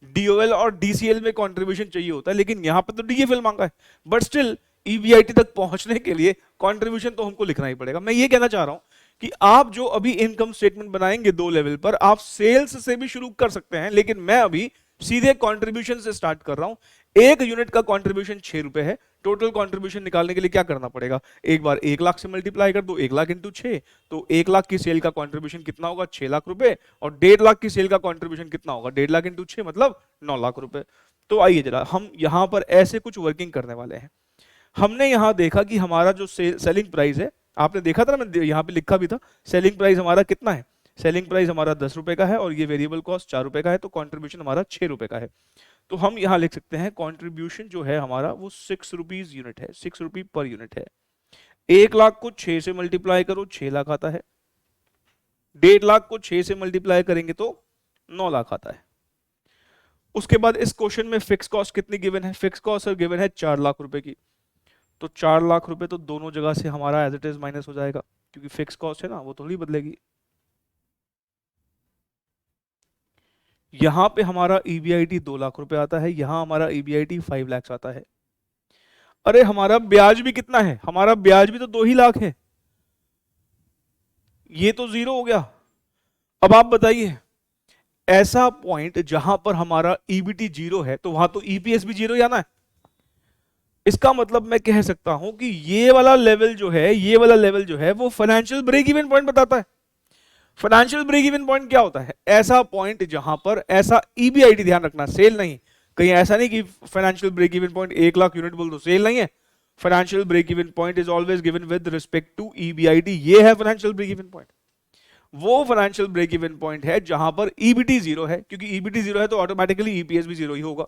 Speaker 1: डीओएल और डीसीएल में कंट्रीब्यूशन चाहिए होता है, लेकिन यहां पर तो डीएफएल मांगा है, बट स्टिल ईबीआईटी तक पहुंचने के लिए कंट्रीब्यूशन तो हमको लिखना ही पड़ेगा। मैं ये कहना चाह रहा हूं कि आप जो अभी इनकम स्टेटमेंट बनाएंगे दो लेवल पर, आप सेल्स से भी शुरू कर सकते हैं, लेकिन मैं अभी सीधे कंट्रीब्यूशन से स्टार्ट कर रहा हूं। एक यूनिट का कंट्रीब्यूशन 6 रुपए है। टोटल कंट्रीब्यूशन निकालने के लिए क्या करना पड़ेगा, एक बार 1 लाख से मल्टीप्लाई कर दो, 1 लाख इंटू 6, तो 1 लाख की सेल का कंट्रीब्यूशन कितना होगा, 6 लाख रुपए, और 1.5 लाख की सेल का कंट्रीब्यूशन कितना होगा, 1.5 लाख इंटू 6 मतलब 9 लाख रुपए। तो आइए जरा हम यहां पर ऐसे कुछ वर्किंग करने वाले हैं। हमने यहां देखा कि हमारा जो सेलिंग प्राइस है, आपने देखा था ना, मैं यहां पे लिखा भी था, सेलिंग प्राइस हमारा कितना है, सेलिंग प्राइस हमारा 10 रुपए का है, और ये वेरिएबल कॉस्ट 4 रुपए का है, तो कंट्रीब्यूशन हमारा 6 रुपए का है। तो हम यहां लिख सकते हैं कंट्रीब्यूशन जो है हमारा वो 6 रुपीज यूनिट है, 6 रुपी पर यूनिट है। 1 लाख को 6 से मल्टीप्लाई करो, 6 लाख आता है। 1.5 लाख को 6 से मल्टीप्लाई करेंगे तो 9 लाख आता है। उसके बाद इस क्वेश्चन में फिक्स कॉस्ट कितनी गिवन है, फिक्स कॉस्ट गिवन है 4 लाख रुपए की। तो 4 लाख रुपए तो दोनों जगह से हमारा एज इट इज माइनस हो जाएगा, क्योंकि फिक्स कॉस्ट है ना, वो थोड़ी बदलेगी। यहां पे हमारा ईबीआईटी 2 लाख रुपए आता है, यहां हमारा ईबीआईटी 5 लाख आता है। अरे हमारा ब्याज भी कितना है, हमारा ब्याज भी तो 2 ही लाख है, ये तो जीरो हो गया। अब आप बताइए, ऐसा पॉइंट जहां पर हमारा ईबीटी जीरो है तो वहां तो ईपीएस भी जीरो आना है। इसका मतलब मैं कह सकता हूं कि ये वाला लेवल जो है, ये वाला लेवल जो है वो फाइनेंशियल ब्रेक इवन पॉइंट बताता है। फाइनेंशियल ब्रेक इवन पॉइंट क्या होता है, ऐसा पॉइंट जहां पर ऐसा ईबीआईटी, ध्यान रखना सेल नहीं, कहीं ऐसा नहीं कि financial break even point 1 lakh unit बोल दो, सेल नहीं है। Financial break even point is always given with respect to EBIT, ये है फाइनेंशियल ब्रेक इवन पॉइंट। वो फाइनेंशियल ब्रेक इवन पॉइंट है जहां पर ईबीटी जीरो है, क्योंकि ईबीटी जीरो है तो ऑटोमेटिकली ईपीएस भी जीरो ही होगा।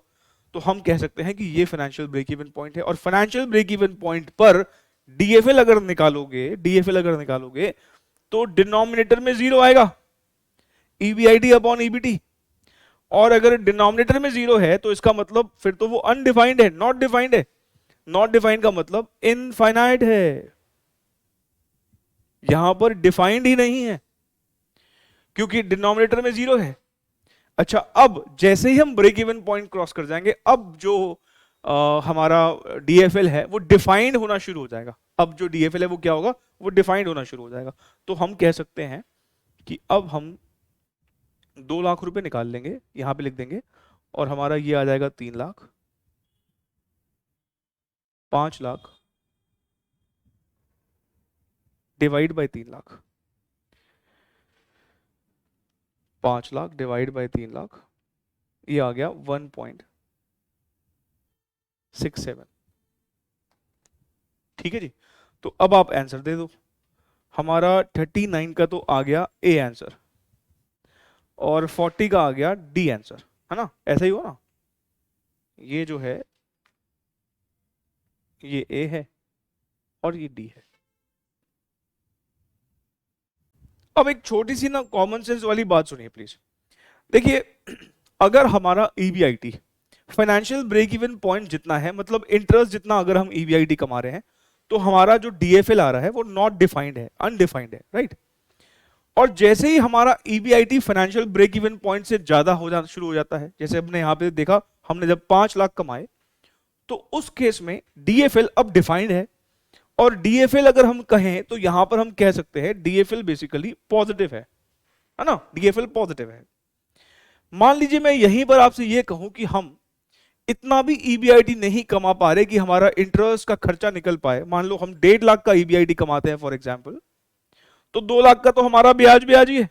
Speaker 1: तो हम कह सकते हैं कि ये फाइनेंशियल ब्रेक इवन पॉइंट है। और फाइनेंशियल ब्रेक इवन पॉइंट पर डीएफएल अगर निकालोगे, डीएफएल अगर निकालोगे तो डिनोमिनेटर में जीरो आएगा, ईबीआईटी अपॉन ईबीटी। और अगर डिनोमिनेटर में जीरो है तो इसका मतलब फिर तो वो अनडिफाइंड है, नॉट डिफाइंड है। नॉट डिफाइंड का मतलब इनफाइनाइट है, यहां पर डिफाइंड ही नहीं है क्योंकि डिनोमिनेटर में जीरो है। अच्छा, अब जैसे ही हम ब्रेक इवन पॉइंट क्रॉस कर जाएंगे, अब जो हमारा डीएफएल है वो डिफाइंड होना शुरू हो जाएगा। अब जो डीएफएल है वो क्या होगा, वो डिफाइंड होना शुरू हो जाएगा। तो हम कह सकते हैं कि अब हम 2 लाख रुपए निकाल लेंगे, यहां पे लिख देंगे, और हमारा ये आ जाएगा 3 lakh, 5 lakh divide by 3 lakh, 5 lakh divide by 3 lakh, ये आ गया 1.67। ठीक है जी। तो अब आप आंसर दे दो। हमारा 39 का तो आ गया ए आंसर, और 40 का आ गया डी आंसर, है ना, ऐसा ही हुआ ना। ये जो है ये ए है और ये डी है। अब एक छोटी सी ना कॉमन सेंस वाली बात सुनिए प्लीज। देखिए, अगर हमारा EBIT financial break even point जितना है, मतलब इंटरेस्ट जितना अगर हम ईबीआईटी कमा रहे हैं, तो हमारा जो डीएफएल आ रहा है वो नॉट डिफाइंड है, अनडिफाइंड है, राइट। और जैसे ही हमारा EBIT financial break even point से ज्यादा हो जाना शुरू हो जाता है, जैसे हमने यहाँ पे देखा, हमने जब 5 लाख कमाए, तो उस केस में डीएफएल अब डिफाइंड है। और डीएफएल अगर हम कहें तो यहां पर हम कह सकते हैं डीएफएल बेसिकली पॉजिटिव है ना, डीएफएल पॉजिटिव है। मान लीजिए मैं यहीं पर आपसे यह कहूं कि हम इतना भी ईबीआईटी नहीं कमा पा रहे कि हमारा इंटरेस्ट का खर्चा निकल पाए। मान लो हम 1.5 लाख का ईबीआईटी कमाते हैं फॉर एग्जांपल, तो 2 लाख का तो हमारा ब्याज ब्याज ही है।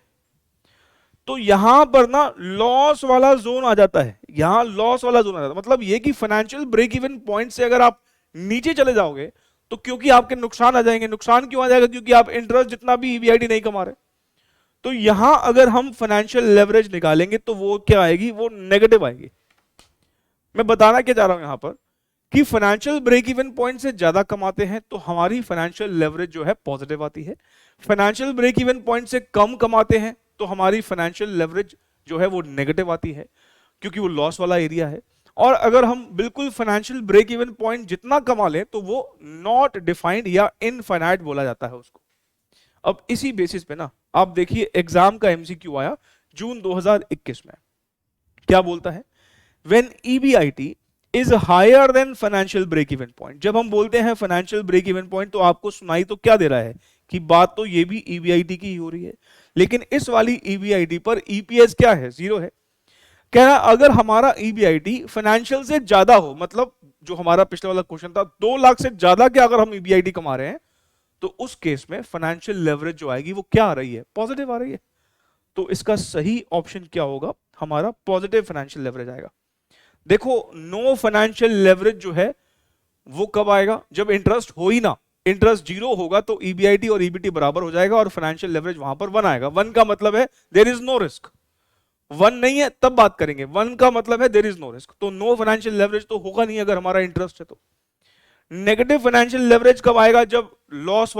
Speaker 1: तो यहां पर ना लॉस वाला जोन आ जाता है, यहां लॉस वाला जोन आ जाता है। मतलब ये कि फाइनेंशियल ब्रेक इवन पॉइंट से अगर आप नीचे चले जाओगे तो क्योंकि आपके नुकसान आ जाएंगे। नुकसान क्यों आ जाएगा, क्योंकि आप इंटरेस्ट जितना भी ईबीआईटी नहीं कमा रहे। तो यहां अगर हम फाइनेंशियल लेवरेज निकालेंगे तो वो क्या आएगी, वो नेगेटिव आएगी। मैं बताना क्या चाह रहा हूं यहां पर कि फाइनेंशियल ब्रेक इवन पॉइंट से ज्यादा कमाते हैं तो हमारी फाइनेंशियल लेवरेज जो है पॉजिटिव आती है। फाइनेंशियल ब्रेक इवन पॉइंट से कम कमाते हैं तो हमारी फाइनेंशियल लेवरेज जो है वो नेगेटिव आती है, क्योंकि वो लॉस वाला एरिया है। और अगर हम बिल्कुल फाइनेंशियल ब्रेक इवन पॉइंट जितना कमा लें तो वो नॉट डिफाइंड या इनफाइनाइट बोला जाता है उसको। अब इसी बेसिस पे ना आप देखिए एग्जाम का एमसीक्यू आया जून 2021 में, क्या बोलता है, when EBIT is higher than financial break even point. जब हम बोलते हैं फाइनेंशियल ब्रेक इवन पॉइंट तो आपको सुनाई तो क्या दे रहा है कि बात तो ये भी ईबीआईटी की ही हो रही है, लेकिन इस वाली ईबीआईटी पर ईपीएस क्या है, 0 है। कह रहा है अगर हमारा ईबीआईटी फाइनेंशियल से ज्यादा हो, मतलब जो हमारा पिछले वाला क्वेश्चन था 2 लाख से ज्यादा के अगर हम ईबीआईटी कमा रहे हैं, तो उस केस में फाइनेंशियल लेवरेज जो आएगी वो क्या आ रही है, पॉजिटिव आ रही है। तो इसका सही ऑप्शन क्या होगा, हमारा पॉजिटिव फाइनेंशियल लेवरेज आएगा। देखो, नो फाइनेंशियल लेवरेज जो है वो कब आएगा, जब इंटरेस्ट हो ही ना। इंटरेस्ट 0 होगा तो ईबीआईटी और ईबीटी बराबर हो जाएगा और फाइनेंशियल लेवरेज वहां पर 1 आएगा। 1 का मतलब है देयर इज नो रिस्क। 1 नहीं है तब बात करेंगे, 1 का मतलब है देयर इज नो रिस्क। तो नो फाइनेंशियल लेवरेज तो होगा नहीं अगर हमारा इंटरेस्ट है। तो नेगेटिव फाइनेंशियल लेवरेज कब आएगा, जब लॉस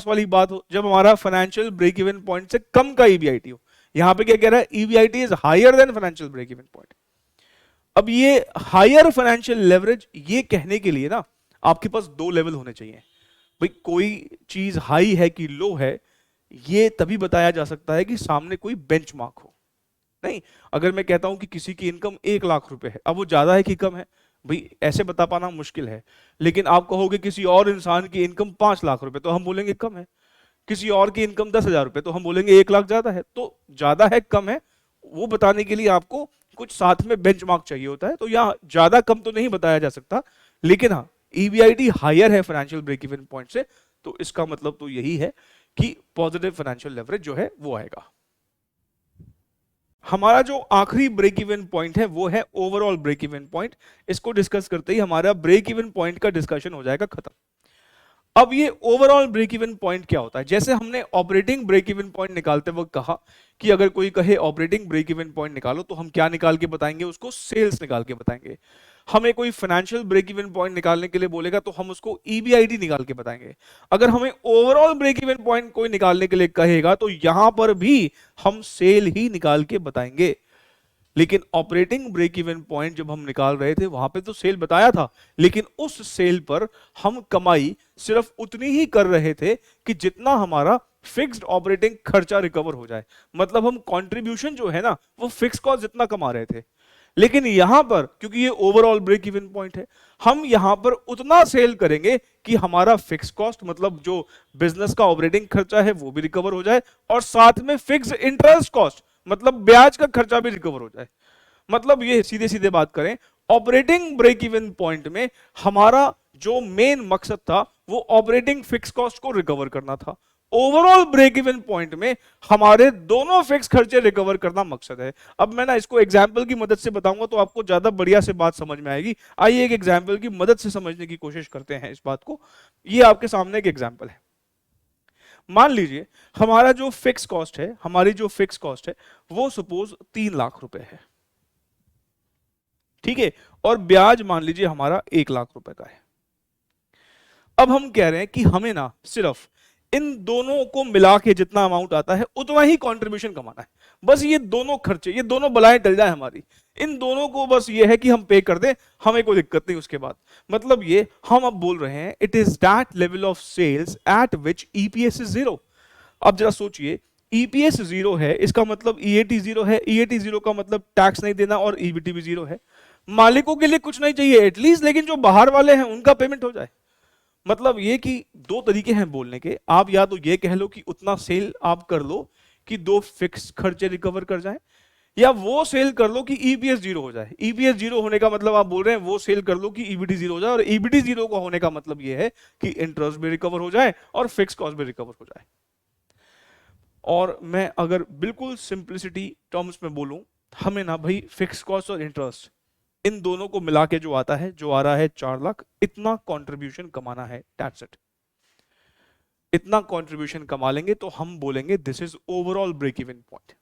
Speaker 1: वाली बात हो, जब हमारा फाइनेंशियल ब्रेक इवन पॉइंट से कम का ईबीआईटी हो। यहां पे क्या कह रहा है, EBIT is higher than financial break even point. अब ये हायर फाइनेंशियल लेवरेज ये कहने के लिए ना आपके पास 2 लेवल होने चाहिए। भाई कोई चीज हाई है कि लो है, ये तभी बताया जा सकता है कि सामने कोई बेंचमार्क हो। नहीं, अगर मैं कहता हूं कि किसी की इनकम 1 लाख रुपए है, अब वो ज्यादा है कि कम है, भाई ऐसे बता पाना मुश्किल है। लेकिन आप कहोगे किसी और इंसान की इनकम 5 लाख रुपए, तो हम बोलेंगे कम है। किसी और की इनकम 10,000 रुपए, तो हम बोलेंगे 1 लाख ज्यादा है। तो ज्यादा है कम है वो बताने के लिए आपको कुछ साथ में बेंचमार्क चाहिए होता है। तो यहाँ ज्यादा कम तो नहीं बताया जा सकता, लेकिन हाँ ईबीआईटी हायर है फाइनेंशियल ब्रेक इवन पॉइंट से, तो इसका मतलब तो यही है कि पॉजिटिव फाइनेंशियल लेवरेज जो है वो आएगा। हमारा जो आखिरी ब्रेक इवन पॉइंट है वो है ओवरऑल ब्रेक इवन पॉइंट। इसको डिस्कस करते ही हमारा ब्रेक इवन पॉइंट का डिस्कशन हो जाएगा खत्म। अब ये ओवरऑल ब्रेक इवन पॉइंट क्या होता है, जैसे हमने ऑपरेटिंग ब्रेक इवन पॉइंट निकालते वक्त कहा कि अगर कोई कहे ऑपरेटिंग ब्रेक इवन पॉइंट निकालो तो हम क्या निकाल के बताएंगे, उसको सेल्स निकाल के बताएंगे। हमें कोई फाइनेंशियल ब्रेक इवन पॉइंट निकालने के लिए बोलेगा तो हम उसको ईबीआईटी निकाल के बताएंगे। अगर हमें ओवरऑल ब्रेक इवन पॉइंट कोई निकालने के लिए कहेगा तो यहां पर भी हम सेल ही निकाल के बताएंगे। लेकिन ऑपरेटिंग ब्रेक इवन पॉइंट जब हम निकाल रहे थे वहां पे तो सेल बताया था, लेकिन उस सेल पर हम कमाई सिर्फ उतनी ही कर रहे थे कि जितना हमारा फिक्स्ड ऑपरेटिंग खर्चा रिकवर हो जाए। मतलब हम कंट्रीब्यूशन जो है ना वो फिक्स कॉस्ट जितना कमा रहे थे। लेकिन यहां पर क्योंकि ये ओवरऑल ब्रेक इवन पॉइंट है, हम यहां पर उतना सेल करेंगे कि हमारा फिक्स कॉस्ट मतलब जो बिजनेस का ऑपरेटिंग खर्चा है वो भी रिकवर हो जाए, और साथ में फिक्स इंटरेस्ट कॉस्ट मतलब ब्याज का खर्चा भी रिकवर हो जाए। मतलब ये सीधे सीधे बात करें, ऑपरेटिंग ब्रेक इवन पॉइंट में हमारा जो मेन मकसद था वो ऑपरेटिंग फिक्स कॉस्ट को रिकवर करना था। ओवरऑल ब्रेक इवन पॉइंट में हमारे दोनों फिक्स खर्चे रिकवर करना मकसद है। अब मैं ना इसको एग्जांपल की मदद से बताऊंगा तो आपको ज्यादा बढ़िया से बात समझ में आएगी। आइए एक एग्जांपल की मदद से समझने की कोशिश करते हैं इस बात को। ये आपके सामने एक एग्जांपल है। मान लीजिए हमारा जो फिक्स कॉस्ट है, हमारी जो फिक्स कॉस्ट है वो सपोज 3 लाख रुपए है, ठीक है, और ब्याज मान लीजिए हमारा 1 लाख रुपए का है। अब हम कह रहे हैं कि हमें ना सिर्फ इन दोनों को मिला के जितना अमाउंट आता है उतना ही कंट्रीब्यूशन कमाना है। बस ये दोनों खर्चे, ये दोनों बलाएं टल जाए हमारी, इन दोनों को बस ये है कि हम पे कर दें, हमें कोई दिक्कत नहीं उसके बाद। मतलब ये हम अब बोल रहे हैं it is that level of sales at which EPS is 0। अब जरा सोचिए, ईपीएस 0 है, इसका मतलब ईएटी 0 है, ईएटी 0 का मतलब टैक्स नहीं देना, और ईबीटी भी 0 है। मालिकों के लिए कुछ नहीं चाहिए एटलीस्ट, लेकिन जो बाहर वाले हैं उनका पेमेंट हो जाए। मतलब ये कि दो तरीके हैं बोलने के, आप या तो ये कह लो कि उतना सेल आप कर लो कि दो फिक्स खर्चे रिकवर कर जाएं, या वो सेल कर लो कि ईपीएस 0 हो जाए। ईपीएस 0 होने का मतलब आप बोल रहे हैं वो सेल कर लो कि ईबीटी 0 हो जाए, और ईबीटी 0 का होने का मतलब ये है कि इंटरेस्ट भी रिकवर हो जाए और फिक्स कॉस्ट भी रिकवर हो जाए। और मैं अगर बिल्कुल सिंप्लिसिटी टर्म्स में बोलूं, हमें ना भाई फिक्स कॉस्ट और इंटरेस्ट इन दोनों को मिला के जो आता है, जो आ रहा है 4 लाख, इतना कंट्रीब्यूशन कमाना है, दैट्स इट। इतना कंट्रीब्यूशन कमा लेंगे तो हम बोलेंगे this is overall break even point.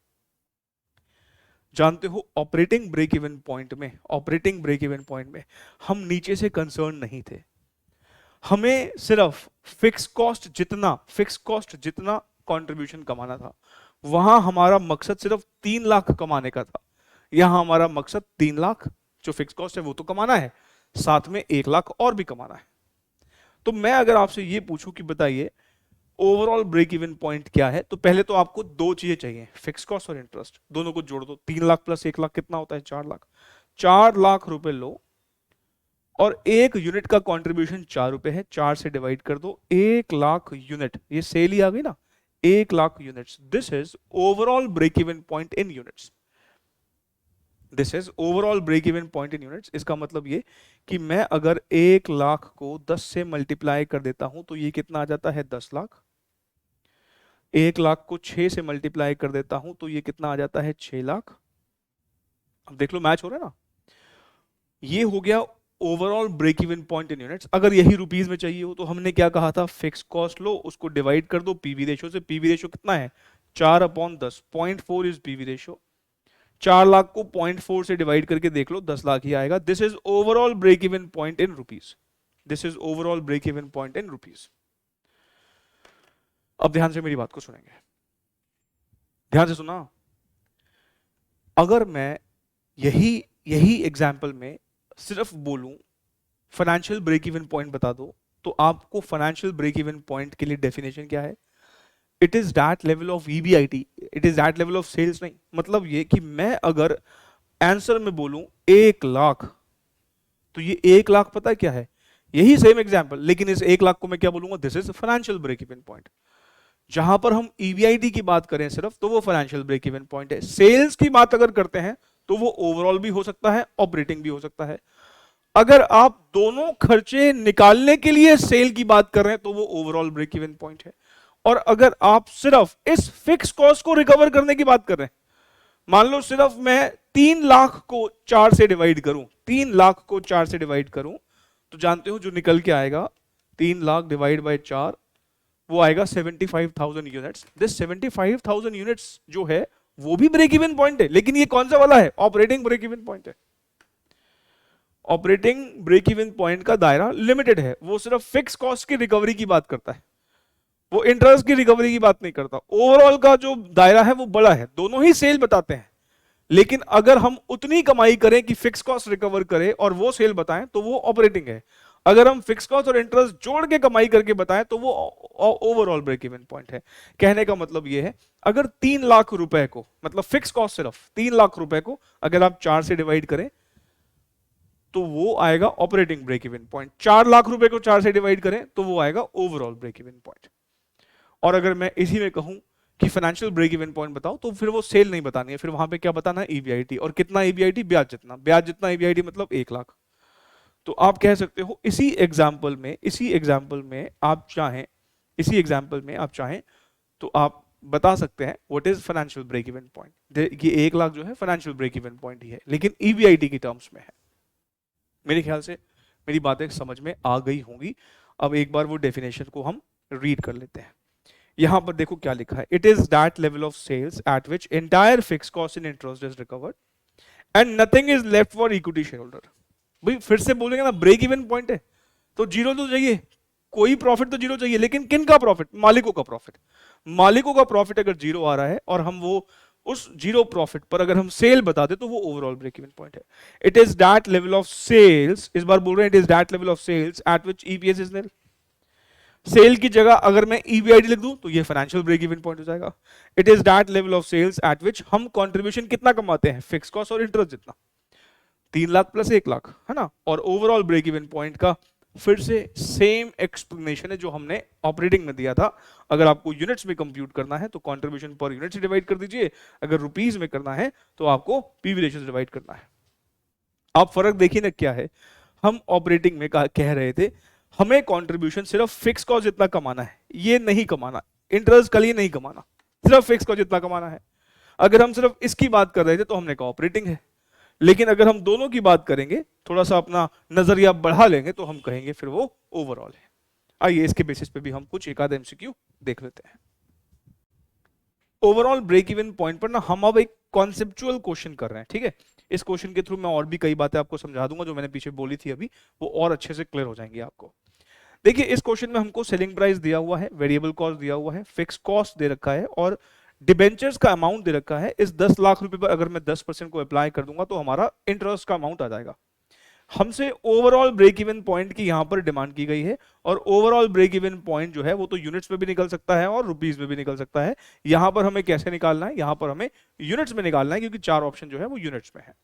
Speaker 1: जानते हो ऑपरेटिंग ब्रेक इवन पॉइंट में, ऑपरेटिंग ब्रेक इवन पॉइंट में हम नीचे से कंसर्न नहीं थे। हमें सिर्फ फिक्स कॉस्ट जितना कंट्रीब्यूशन कमाना था, वहां हमारा मकसद सिर्फ 3 लाख कमाने का था। यहां हमारा मकसद 3 लाख जो फिक्स कॉस्ट है वो तो कमाना है, साथ में 1 लाख और भी कमाना है। तो मैं अगर आपसे ये पूछूं कि बताइए ओवरऑल ब्रेक इवन पॉइंट क्या है, तो पहले तो आपको दो चीजें चाहिए, फिक्स कॉस्ट और इंटरेस्ट, दोनों को जोड़ दो। 3 लाख प्लस 1 लाख कितना होता है? 4 लाख। 4 लाख रुपए लो और एक यूनिट का कंट्रीब्यूशन 4 रुपए है, 4 से डिवाइड कर दो, 1 लाख यूनिट, ये सेल ही आ गई ना, 1 lakh units. This is overall break even point in units. This is overall break even point in units. इसका मतलब ये कि मैं अगर 1 लाख को 10 से मल्टीप्लाई कर देता हूं तो ये कितना आ जाता है? 10 लाख। 1 लाख को 6 से मल्टीप्लाई कर देता हूं तो ये कितना आ जाता है? 6 लाख। अब देख लो मैच हो रहा है ना। ये हो गया overall break even point in units. अगर यही रुपीस में चाहिए हो तो हमने क्या कहा था? फिक्स कॉस्ट लो, उसको डिवाइड कर दो पीवी रेशियो से। पीवी रेशियो कितना है? 4/10, 0.4 इज पीवी रेशियो। 4 लाख को 0.4 से डिवाइड करके देख लो, 10 लाख ही आएगा। This is overall break even point in rupees. This is overall break even point in rupees. अब ध्यान से मेरी बात को सुनेंगे, ध्यान से सुना। अगर मैं यही एग्जाम्पल में सिर्फ बोलूं फाइनेंशियल ब्रेक इवन पॉइंट बता दो, तो आपको फाइनेंशियल ब्रेक इवन पॉइंट के लिए डेफिनेशन क्या है? It is that level of EBIT, it is that level of sales नहीं। मतलब ये कि मैं अगर आंसर में बोलूं 1 लाख, तो ये 1 लाख पता है क्या है? यही सेम एग्जांपल, लेकिन इस 1 लाख को मैं क्या बोलूंगा? This is financial break even point. जहां पर हम ईबीआईटी की बात करें सिर्फ, तो वो फाइनेंशियल ब्रेक इवन पॉइंट है। सेल्स की बात अगर करते हैं तो वो ओवरऑल भी हो सकता है, ऑपरेटिंग भी हो सकता है। अगर आप दोनों खर्चे निकालने के लिए सेल की बात कर रहे हैं तो वो ओवरऑल ब्रेक इवन पॉइंट है। और अगर आप सिर्फ इस फिक्स कॉस्ट को रिकवर करने की बात कर रहे हैं, मान लो सिर्फ मैं 3 लाख को 4 से डिवाइड करूं, 3 लाख को 4 से डिवाइड करूं, तो जानते हो जो निकल के आएगा 3 लाख डिवाइड बाय 4, वो आएगा 75,000 यूनिट्स। दिस 75,000 यूनिट्स जो है वो भी ब्रेक इवन पॉइंट है, लेकिन ये कौन सा वाला है? ऑपरेटिंग ब्रेक इवन पॉइंट है। ऑपरेटिंग ब्रेक इवन पॉइंट का दायरा लिमिटेड है, वो सिर्फ फिक्स कॉस्ट की रिकवरी की बात करता है, वो इंटरेस्ट की रिकवरी की बात नहीं करता। ओवरऑल का जो दायरा है वो बड़ा है, दोनों ही सेल बताते हैं, लेकिन अगर हम उतनी कमाई करें कि फिक्स कॉस्ट रिकवर करे और वो सेल बताएं तो वो ऑपरेटिंग है। अगर हम फिक्स कॉस्ट और इंटरेस्ट जोड़ के कमाई करके बताएं तो वो ओवरऑल ब्रेक इवन पॉइंट है। कहने का मतलब ये है, अगर 3 लाख रुपए को, मतलब फिक्स कॉस्ट सिर्फ 3 लाख रुपए को अगर आप 4 से डिवाइड करें तो वो आएगा operating break even point. 4 lakh रुपए को 4 से डिवाइड करें तो वो आएगा ओवरऑल ब्रेक इवन पॉइंट। और अगर मैं इसी में कहूं कि फाइनेंशियल ब्रेक इवन पॉइंट बताओ, तो फिर वो सेल नहीं बतानी है, फिर वहां पे क्या बताना है, ईबीआईटी। और कितना ईबीआईटी? ब्याज जितना ईबीआईटी, मतलब 1 लाख। तो आप कह सकते हो इसी एग्जाम्पल में आप चाहें तो आप बता सकते हैं what is financial break even point. ये 1 लाख जो है फाइनेंशियल ब्रेक इवन पॉइंट ही है, लेकिन ईबीआईटी की टर्म्स में है। मेरे ख्याल से मेरी बातें समझ में आ गई होंगी। अब एक बार वो डेफिनेशन को हम रीड कर लेते हैं। यहां पर देखो क्या लिखा है, it is that level of sales at which entire fix cost in interest is recovered and nothing is left for equity share holder. भाई फिर से बोलेंगे ना, ब्रेक इवन पॉइंट है तो जीरो तो चाहिए, कोई प्रॉफिट तो जीरो चाहिए, लेकिन किन का प्रॉफिट? मालिकों का प्रॉफिट। मालिकों का प्रॉफिट अगर जीरो आ रहा है और हम वो उस जीरो प्रॉफिट पर अगर हम सेल बता दे तो वो ओवरऑल ब्रेक इवन पॉइंट है। It is that level of sales, इस बार बोल रहे हैं it is that level of sales at which EPS is nil. Sale की जगह अगर मैं ईबीआईडी लिख दूं तो ये फाइनेंशियल ब्रेक इवन पॉइंट हो जाएगा। It is that level of sales at which हम कंट्रीब्यूशन कितना कमाते हैं, फिक्स कॉस्ट और इंटरेस्ट जितना, 3 लाख प्लस 1 लाख, है ना। और ओवरऑल ब्रेक इवन पॉइंट का फिर से सेम एक्सप्लेनेशन है जो हमने ऑपरेटिंग में दिया था। अगर आपको यूनिट्स में कंप्यूट करना है तो कंट्रीब्यूशन पर यूनिट से डिवाइड कर दीजिए, अगर रुपीस में करना है तो आपको पीवी रेशियो से डिवाइड करना है। आप फर्क देखिए ना क्या है, हम ऑपरेटिंग में कह रहे थे हमें कंट्रीब्यूशन सिर्फ फिक्स कॉस्ट जितना कमाना है, ये नहीं कमाना, इंटरेस्ट का लिए नहीं कमाना, सिर्फ फिक्स कॉस्ट जितना कमाना है। अगर हम सिर्फ इसकी बात कर रहे थे तो हमने कहा ऑपरेटिंग है, लेकिन अगर हम दोनों की बात करेंगे, थोड़ा सा अपना नजरिया बढ़ा लेंगे तो हम कहेंगे फिर वो ओवरऑल है। आइए इसके बेसिस पे भी हम कुछ एक आध एमसीक्यू देख लेते हैं। ओवरऑल ब्रेक इवन पॉइंट पर ना हम अब एक कॉन्सेप्चुअल क्वेश्चन कर रहे हैं, ठीक है। इस क्वेश्चन के थ्रू मैं और भी कई बातें आपको समझा दूंगा जो मैंने पीछे बोली थी अभी, वो और अच्छे से क्लियर हो जाएंगी आपको। देखिए इस क्वेश्चन में हमको सेलिंग प्राइस दिया हुआ है, वेरिएबल कॉस्ट दिया हुआ है, फिक्स कॉस्ट दे रखा है और डिबेंचर्स का अमाउंट दे रखा है। इस 10 लाख रुपए पर अगर मैं 10% को अप्लाई कर दूंगा तो हमारा इंटरेस्ट का अमाउंट आ जाएगा। हमसे ओवरऑल ब्रेक इवन पॉइंट की यहां पर डिमांड की गई है, और ओवरऑल ब्रेक इवन पॉइंट जो है वो तो यूनिट्स में भी निकल सकता है और रुपीस में भी निकल सकता है। यहां पर हमें कैसे निकालना है, यहां पर हमें यूनिट्स में निकालना है क्योंकि 4 ऑप्शन जो है वो यूनिट्स में है।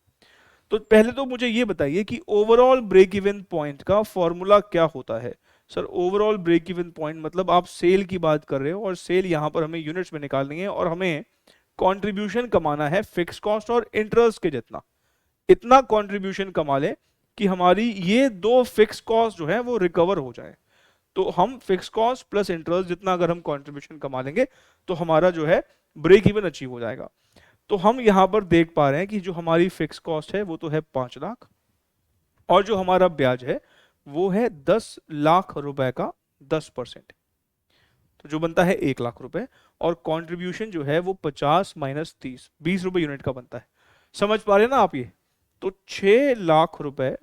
Speaker 1: तो पहले तो मुझे ये बताइए कि ओवरऑल ब्रेक इवन पॉइंट का फॉर्मूला क्या होता है। Sir overall break even point मतलब आप सेल की बात कर रहे हो और सेल यहां पर हमें यूनिट्स में निकालनी है और हमें कंट्रीब्यूशन कमाना है फिक्स कॉस्ट और इंटरेस्ट के जितना। इतना कंट्रीब्यूशन कमा ले कि हमारी ये दो फिक्स कॉस्ट जो है वो रिकवर हो जाए। तो हम फिक्स कॉस्ट प्लस इंटरेस्ट जितना अगर हम कंट्रीब्यूशन कमा लेंगे तो हमारा जो है ब्रेक इवन अचीव हो जाएगा। तो हम यहां पर देख पा रहे हैं कि जो हमारी फिक्स कॉस्ट है वो तो है 5 लाख और जो हमारा ब्याज है वो है 10 लाख रुपए का 10%, तो जो बनता है 1 लाख रुपए। और कंट्रीब्यूशन जो है वो 50 माइनस 30, 20 रुपए यूनिट का बनता है। समझ पा रहे हैं ना आप ये? तो 6 लाख रुपए,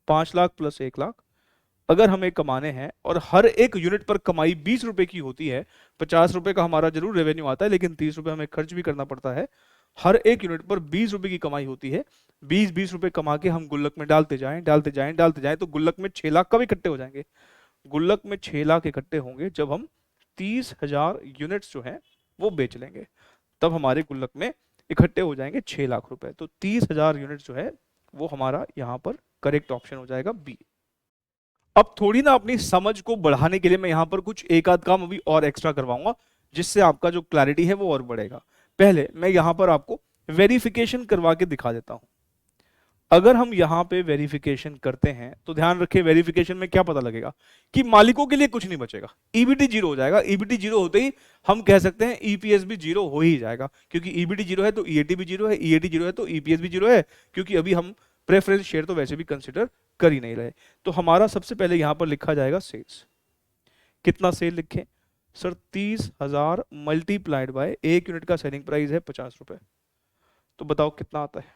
Speaker 1: 5 लाख प्लस 1 लाख अगर हमें कमाने हैं और हर एक यूनिट पर कमाई 20 रुपए की होती है, 50 रुपए का हमारा जरूर रेवेन्यू आता है लेकिन 30 रुपए हमें खर्च भी करना पड़ता है। हर एक यूनिट पर 20 रुपए की कमाई होती है। 20-20 रुपए कमा के हम गुल्लक में डालते जाएं डालते जाएं डालते जाएं तो गुल्लक में 6 लाख कब इकट्ठे हो जाएंगे? गुल्लक में 6 लाख इकट्ठे होंगे जब हम 30,000 यूनिट्स जो हैं वो बेच लेंगे, तब हमारे गुल्लक में इकट्ठे हो जाएंगे 6 लाख रुपए। तो 30,000 यूनिट जो है वो हमारा यहाँ पर करेक्ट ऑप्शन हो जाएगा बी। अब थोड़ी ना अपनी समझ को बढ़ाने के लिए मैं यहाँ पर कुछ एक आध काम अभी और एक्स्ट्रा करवाऊंगा जिससे आपका जो क्लैरिटी है वो और बढ़ेगा। पहले मैं यहाँ पर आपको वेरिफिकेशन करवा के दिखा देता हूँ। अगर हम यहाँ पे वेरिफिकेशन करते हैं तो ध्यान रखें वेरिफिकेशन में क्या पता लगेगा कि मालिकों के लिए कुछ नहीं बचेगा, ईबीटी जीरो हो जाएगा। ईबीटी जीरो होते ही हम कह सकते हैं ईपीएस भी जीरो हो ही जाएगा, क्योंकि ईबीटी जीरो है तो ईएटी भी जीरो है, ईएटी जीरो है तो ईपीएस भी जीरो है, क्योंकि अभी हम प्रेफरेंस शेयर तो वैसे भी कंसिडर कर ही नहीं रहे। तो हमारा सबसे पहले यहां पर लिखा जाएगा सेल्स। कितना सेल लिखें सर? 30,000 मल्टीप्लाइड बाय एक यूनिट का सेलिंग प्राइस है 50 रुपए, तो बताओ कितना आता है?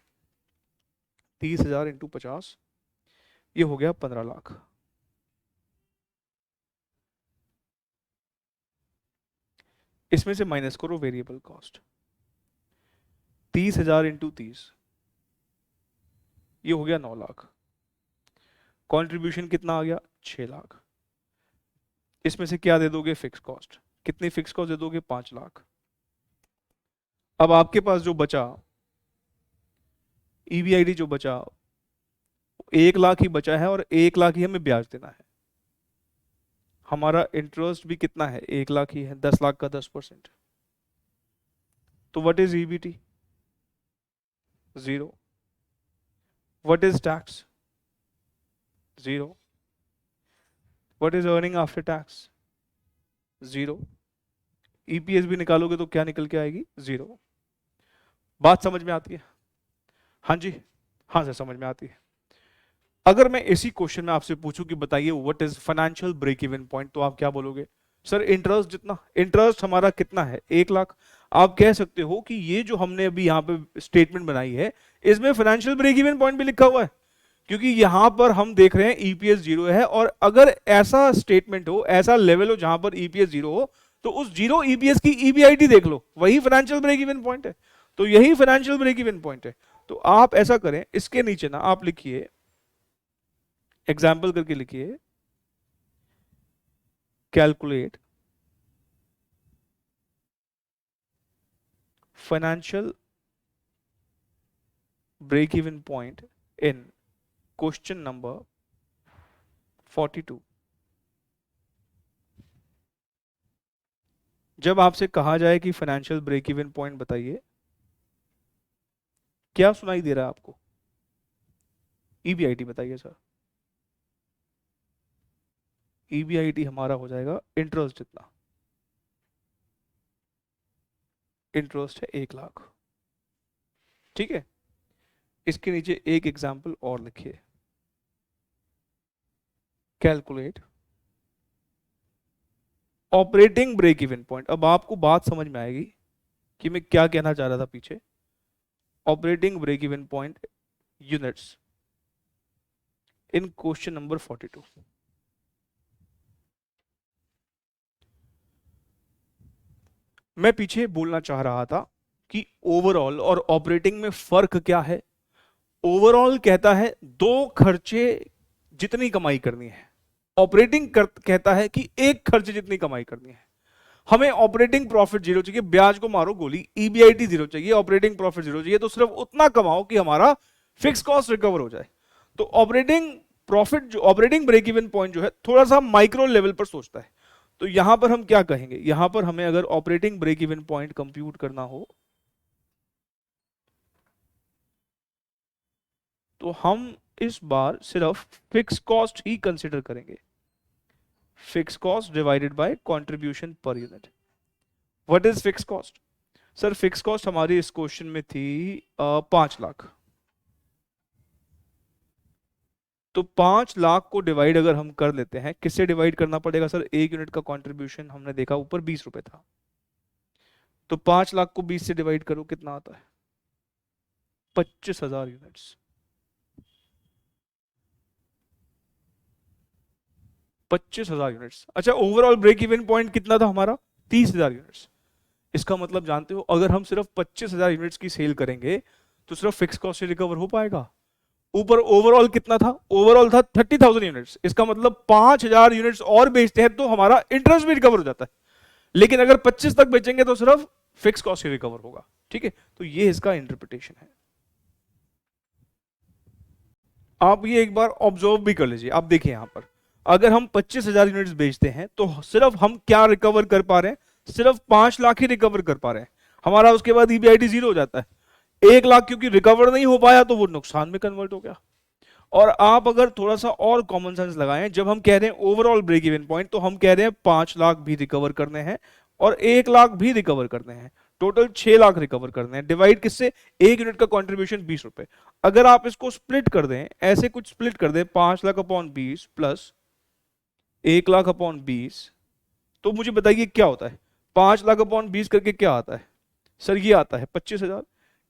Speaker 1: 30,000 इंटू 50, ये हो गया 15 लाख। इसमें से माइनस करो वेरिएबल कॉस्ट, 30,000 इंटू 30, ये हो गया 9 लाख। कंट्रीब्यूशन कितना आ गया 6 लाख, इसमें से क्या दे दोगे फिक्स कॉस्ट, कितनी फिक्स कॉस्ट दे दोगे 5 लाख। अब आपके पास जो बचा ईबीआईडी जो बचा 1 लाख ही बचा है और 1 लाख ही हमें ब्याज देना है। हमारा इंटरेस्ट भी कितना है 1 लाख ही है, 10 लाख का 10%। तो what is EBT 0, what is tax 0, what is earning after tax 0, EPS भी निकालोगे तो क्या निकल के आएगी 0। बात समझ में आती है? हाँ जी, हाँ सर समझ में आती है। अगर मैं इसी क्वेश्चन में आपसे पूछूं कि बताइए what is financial break even point, तो आप क्या बोलोगे? सर इंटरेस्ट जितना, इंटरेस्ट हमारा कितना है 1 लाख। आप कह सकते हो कि ये जो हमने अभी यहाँ पे स्टेटमेंट बनाई है इसमें फाइनेंशियल ब्रेक इवन पॉइंट भी लिखा हुआ है, क्योंकि यहां पर हम देख रहे हैं ईपीएस 0 है, और अगर ऐसा स्टेटमेंट हो, ऐसा लेवल हो जहां पर ईपीएस 0 हो, तो उस 0 ईपीएस की ईबीआईटी देख लो, वही फाइनेंशियल ब्रेक इवन पॉइंट है। तो यही फाइनेंशियल ब्रेक इवन पॉइंट है। तो आप ऐसा करें, इसके नीचे ना आप लिखिए, एग्जाम्पल करके लिखिए, calculate financial break even point in question number 42। जब आपसे कहा जाए कि फाइनेंशियल ब्रेक इवन पॉइंट बताइए, क्या सुनाई दे रहा है आपको? ईबीआईटी बताइए सर। ईबीआईटी हमारा हो जाएगा इंटरेस्ट जितना, इंटरेस्ट है 1 लाख, ठीक है। इसके नीचे एक एग्जाम्पल और लिखिए, calculate operating break even point. अब आपको बात समझ में आएगी कि मैं क्या कहना चाह रहा था पीछे। Operating break even point units in question number 42। मैं पीछे बोलना चाह रहा था कि ओवरऑल और ऑपरेटिंग में फर्क क्या है। ओवरऑल कहता है दो खर्चे जितनी कमाई करनी है, ऑपरेटिंग कहता है कि एक खर्चे जितनी कमाई करनी है। हमें ऑपरेटिंग प्रॉफिट 0 चाहिए, ब्याज को मारो गोली, ईबीआईटी 0 चाहिए, ऑपरेटिंग प्रॉफिट 0 चाहिए, तो सिर्फ उतना कमाओ कि हमारा फिक्स कॉस्ट रिकवर हो जाए। तो ऑपरेटिंग प्रॉफिट जो, ऑपरेटिंग ब्रेक इवन पॉइंट जो है थोड़ा सा माइक्रो लेवल पर सोचता है। तो यहां पर हम क्या कहेंगे, यहां पर हमें अगर operating break even point compute करना हो तो हम इस बार सिर्फ फिक्स कॉस्ट ही कंसिडर करेंगे, fix cost divided by contribution per unit. What is fix cost? Sir fix cost हमारी इस क्वेश्चन में थी 5 लाख। तो 5 लाख को डिवाइड अगर हम कर लेते हैं, किससे डिवाइड करना पड़ेगा सर? 1 यूनिट का कंट्रीब्यूशन हमने देखा ऊपर 20 रुपए था, तो 5 लाख को 20 से डिवाइड करो, कितना आता है? 25,000 यूनिट्स। 25,000 यूनिट्स। अच्छा, ओवरऑल ब्रेक इवन पॉइंट कितना था हमारा? 30,000 यूनिट्स। इसका मतलब जानते हो, अगर हम सिर्फ 25,000 यूनिट्स की सेल करेंगे तो सिर्फ फिक्स कॉस्ट से रिकवर हो पाएगा। ऊपर ओवरऑल कितना था? ओवरऑल था 30,000 यूनिट्स। इसका मतलब 5,000 यूनिट्स और बेचते हैं तो हमारा इंटरेस्ट भी रिकवर हो जाता है, लेकिन अगर 25 तक बेचेंगे तो सिर्फ फिक्स कॉस्ट ही रिकवर होगा, ठीक है। तो ये इसका इंटरप्रिटेशन है। आप ये एक बार ऑब्जर्व भी कर लीजिए। आप देखिए यहां पर अगर हम 25,000 यूनिट्स बेचते हैं तो सिर्फ हम क्या रिकवर कर पा रहे हैं? सिर्फ 5 लाख ही रिकवर कर पा रहे हैं। हमारा उसके बाद ईबीआईटी 0 हो जाता है। 1 लाख क्योंकि रिकवर नहीं हो पाया तो वो नुकसान में कन्वर्ट हो गया। और आप अगर थोड़ा सा और कॉमन सेंस लगाएं, जब हम कह रहे हैं ओवरऑल ब्रेक इवन पॉइंट, तो हम कह रहे हैं 5 लाख भी रिकवर करने हैं और 1 लाख भी रिकवर करने हैं, टोटल 6 लाख रिकवर करने हैं। डिवाइड किससे? 1 यूनिट का कंट्रीब्यूशन 20 रुपए। अगर आप इसको स्प्लिट कर दें, ऐसे कुछ स्प्लिट कर दें, 5 lakh upon 20 plus 1 lakh upon 20, तो मुझे बताइए क्या होता है? 5 लाख अपॉन 20 करके क्या आता है सर? ये आता है 25,000।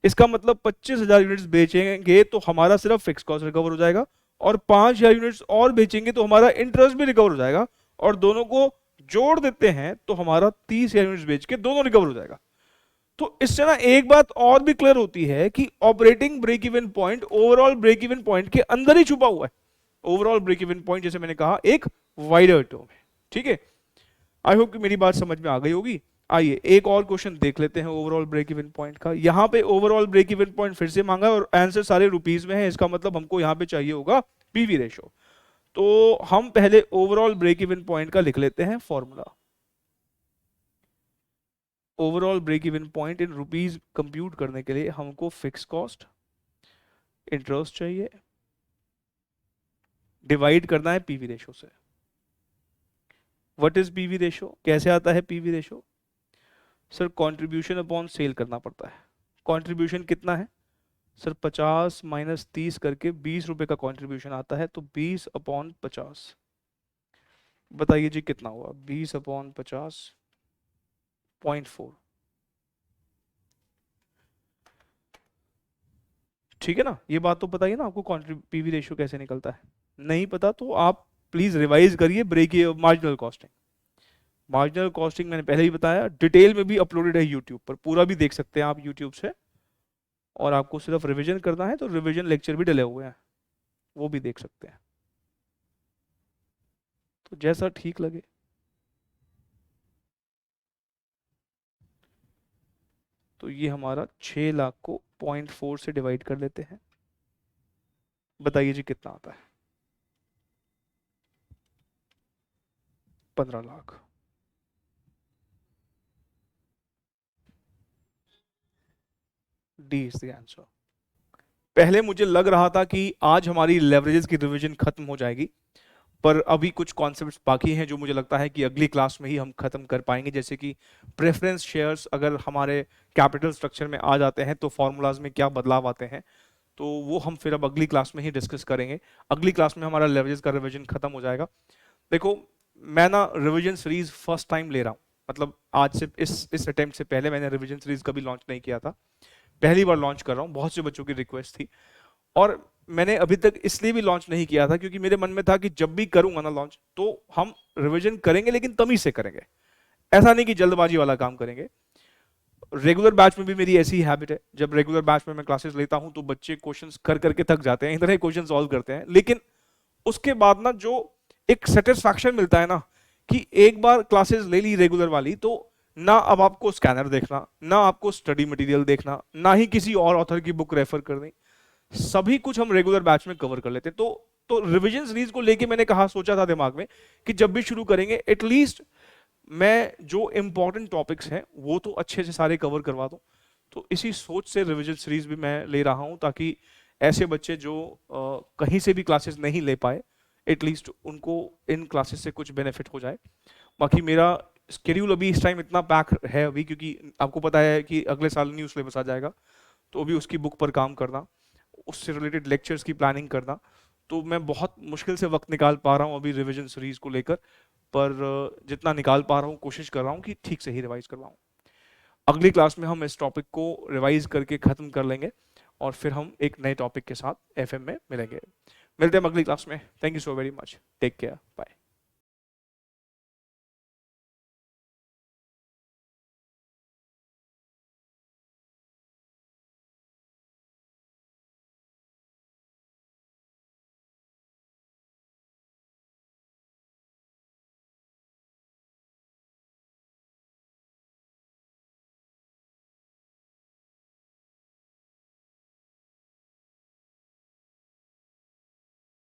Speaker 1: इसका मतलब 25,000 यूनिट्स बेचेंगे तो हमारा सिर्फ फिक्स कॉस्ट रिकवर हो जाएगा, और 5,000 यूनिट्स और बेचेंगे तो हमारा इंटरेस्ट भी रिकवर हो जाएगा, और दोनों को जोड़ देते हैं तो हमारा 30,000 यूनिट्स बेच के दोनों रिकवर हो जाएगा। तो इससे ना एक बात और भी क्लियर होती है कि operating break even point overall break even point के अंदर ही छुपा हुआ है, ओवरऑल ब्रेक इवन पॉइंट जैसे मैंने कहा एक वाइडर टर्म है, ठीक है। आई होप कि मेरी बात समझ में आ गई होगी। आइए एक और क्वेश्चन देख लेते हैं ओवरऑल ब्रेक इवन पॉइंट का। यहाँ पे ओवरऑल ब्रेक इवन पॉइंट फिर से मांगा और आंसर सारे रुपीज में है, इसका मतलब हमको यहाँ पे चाहिए होगा पीवी रेशो। तो हम पहले ओवरऑल ब्रेक इवन पॉइंट का लिख लेते हैं formula. Overall break even point in rupees compute करने के लिए हमको फिक्स कॉस्ट, इंटरेस्ट चाहिए, डिवाइड करना है पीवी रेशो से। व्हाट इज पीवी रेशो, कैसे आता है PV ratio? Sir contribution upon sale करना पड़ता है। कंट्रीब्यूशन कितना है सर? 50 माइनस 30 करके 20 रुपए का कंट्रीब्यूशन आता है, तो 20 अपॉन 50। बताइए जी कितना हुआ? 20 अपॉन 50 0.4, ठीक है ना। ये बात तो बताइए ना आपको पीवी रेशियो कैसे निकलता है। नहीं पता तो आप प्लीज रिवाइज करिए break marginal costing. Marginal costing मैंने पहले ही बताया, डिटेल में भी अपलोडेड है यूट्यूब पर, पूरा भी देख सकते हैं आप यूट्यूब से। और आपको सिर्फ रिवीजन करना है तो रिवीजन लेक्चर भी डले हुए हैं, वो भी देख सकते हैं, तो जैसा ठीक लगे। तो ये हमारा 6 लाख को 0.4 से डिवाइड कर लेते हैं। बताइए जी कितना आता है? 15 lakh. D is the answer. पहले मुझे लग रहा था कि आज हमारी लेवरेजेस की रिवीजन खत्म हो जाएगी, पर अभी कुछ कॉन्सेप्ट्स बाकी हैं जो मुझे लगता है कि अगली क्लास में ही हम खत्म कर पाएंगे। जैसे कि प्रेफरेंस शेयर्स अगर हमारे कैपिटल स्ट्रक्चर में आ जाते हैं तो फॉर्मूलाज में क्या बदलाव आते हैं, तो वो हम फिर अब अगली क्लास में ही डिस्कस करेंगे। अगली क्लास में हमारा लेवरेजेस का रिवीजन खत्म हो जाएगा। देखो मैं ना रिवीजन सीरीज फर्स्ट टाइम ले रहा हूँ, मतलब आज से इस अटेम्प्ट से पहले मैंने रिवीजन सीरीज कभी लॉन्च नहीं किया था, पहली बार लॉन्च कर रहा हूँ। बहुत से बच्चों की रिक्वेस्ट थी और मैंने अभी तक इसलिए भी लॉन्च नहीं किया था क्योंकि मेरे मन में था कि जब भी करूंगा ना लॉन्च तो हम रिवीजन करेंगे, लेकिन तमीज से करेंगे, ऐसा नहीं कि जल्दबाजी वाला काम करेंगे। रेगुलर बैच में भी मेरी ऐसी हैबिट है, जब रेगुलर बैच में मैं क्लासेस लेता हूं तो बच्चे क्वेश्चंस कर करके थक जाते हैं, इतने क्वेश्चन सॉल्व करते हैं, लेकिन उसके बाद ना जो एक सेटिस्फैक्शन मिलता है ना कि एक बार क्लासेस ले ली रेगुलर वाली, तो ना अब आपको स्कैनर देखना, ना आपको स्टडी मटेरियल देखना, ना ही किसी और ऑथर की बुक रेफर करनी, सभी कुछ हम रेगुलर बैच में कवर कर लेते हैं। तो रिवीजन सीरीज को लेके मैंने कहा, सोचा था दिमाग में कि जब भी शुरू करेंगे एटलीस्ट मैं जो इंपॉर्टेंट टॉपिक्स हैं वो तो अच्छे से सारे कवर करवा दूं। तो इसी सोच से रिवीजन सीरीज भी मैं ले रहा हूं, ताकि ऐसे बच्चे जो कहीं से भी क्लासेस नहीं ले पाए, एटलीस्ट उनको इन क्लासेस से कुछ बेनिफिट हो जाए। बाकी मेरा स्केड्यूल अभी इस टाइम इतना पैक है अभी, क्योंकि आपको पता है कि अगले साल न्यू सिलेबस आ जाएगा, तो अभी उसकी बुक पर काम करना, उससे रिलेटेड लेक्चर्स की प्लानिंग करना, तो मैं बहुत मुश्किल से वक्त निकाल पा रहा हूँ अभी रिवीजन सीरीज को लेकर। पर जितना निकाल पा रहा हूँ कोशिश कर रहा हूँ कि ठीक से ही रिवाइज करवाऊँ। अगली क्लास में हम इस टॉपिक को रिवाइज करके खत्म कर लेंगे और फिर हम एक नए टॉपिक के साथ एफएम में मिलेंगे। मिलते हैं अगली क्लास में। Thank you so very much, take care, bye.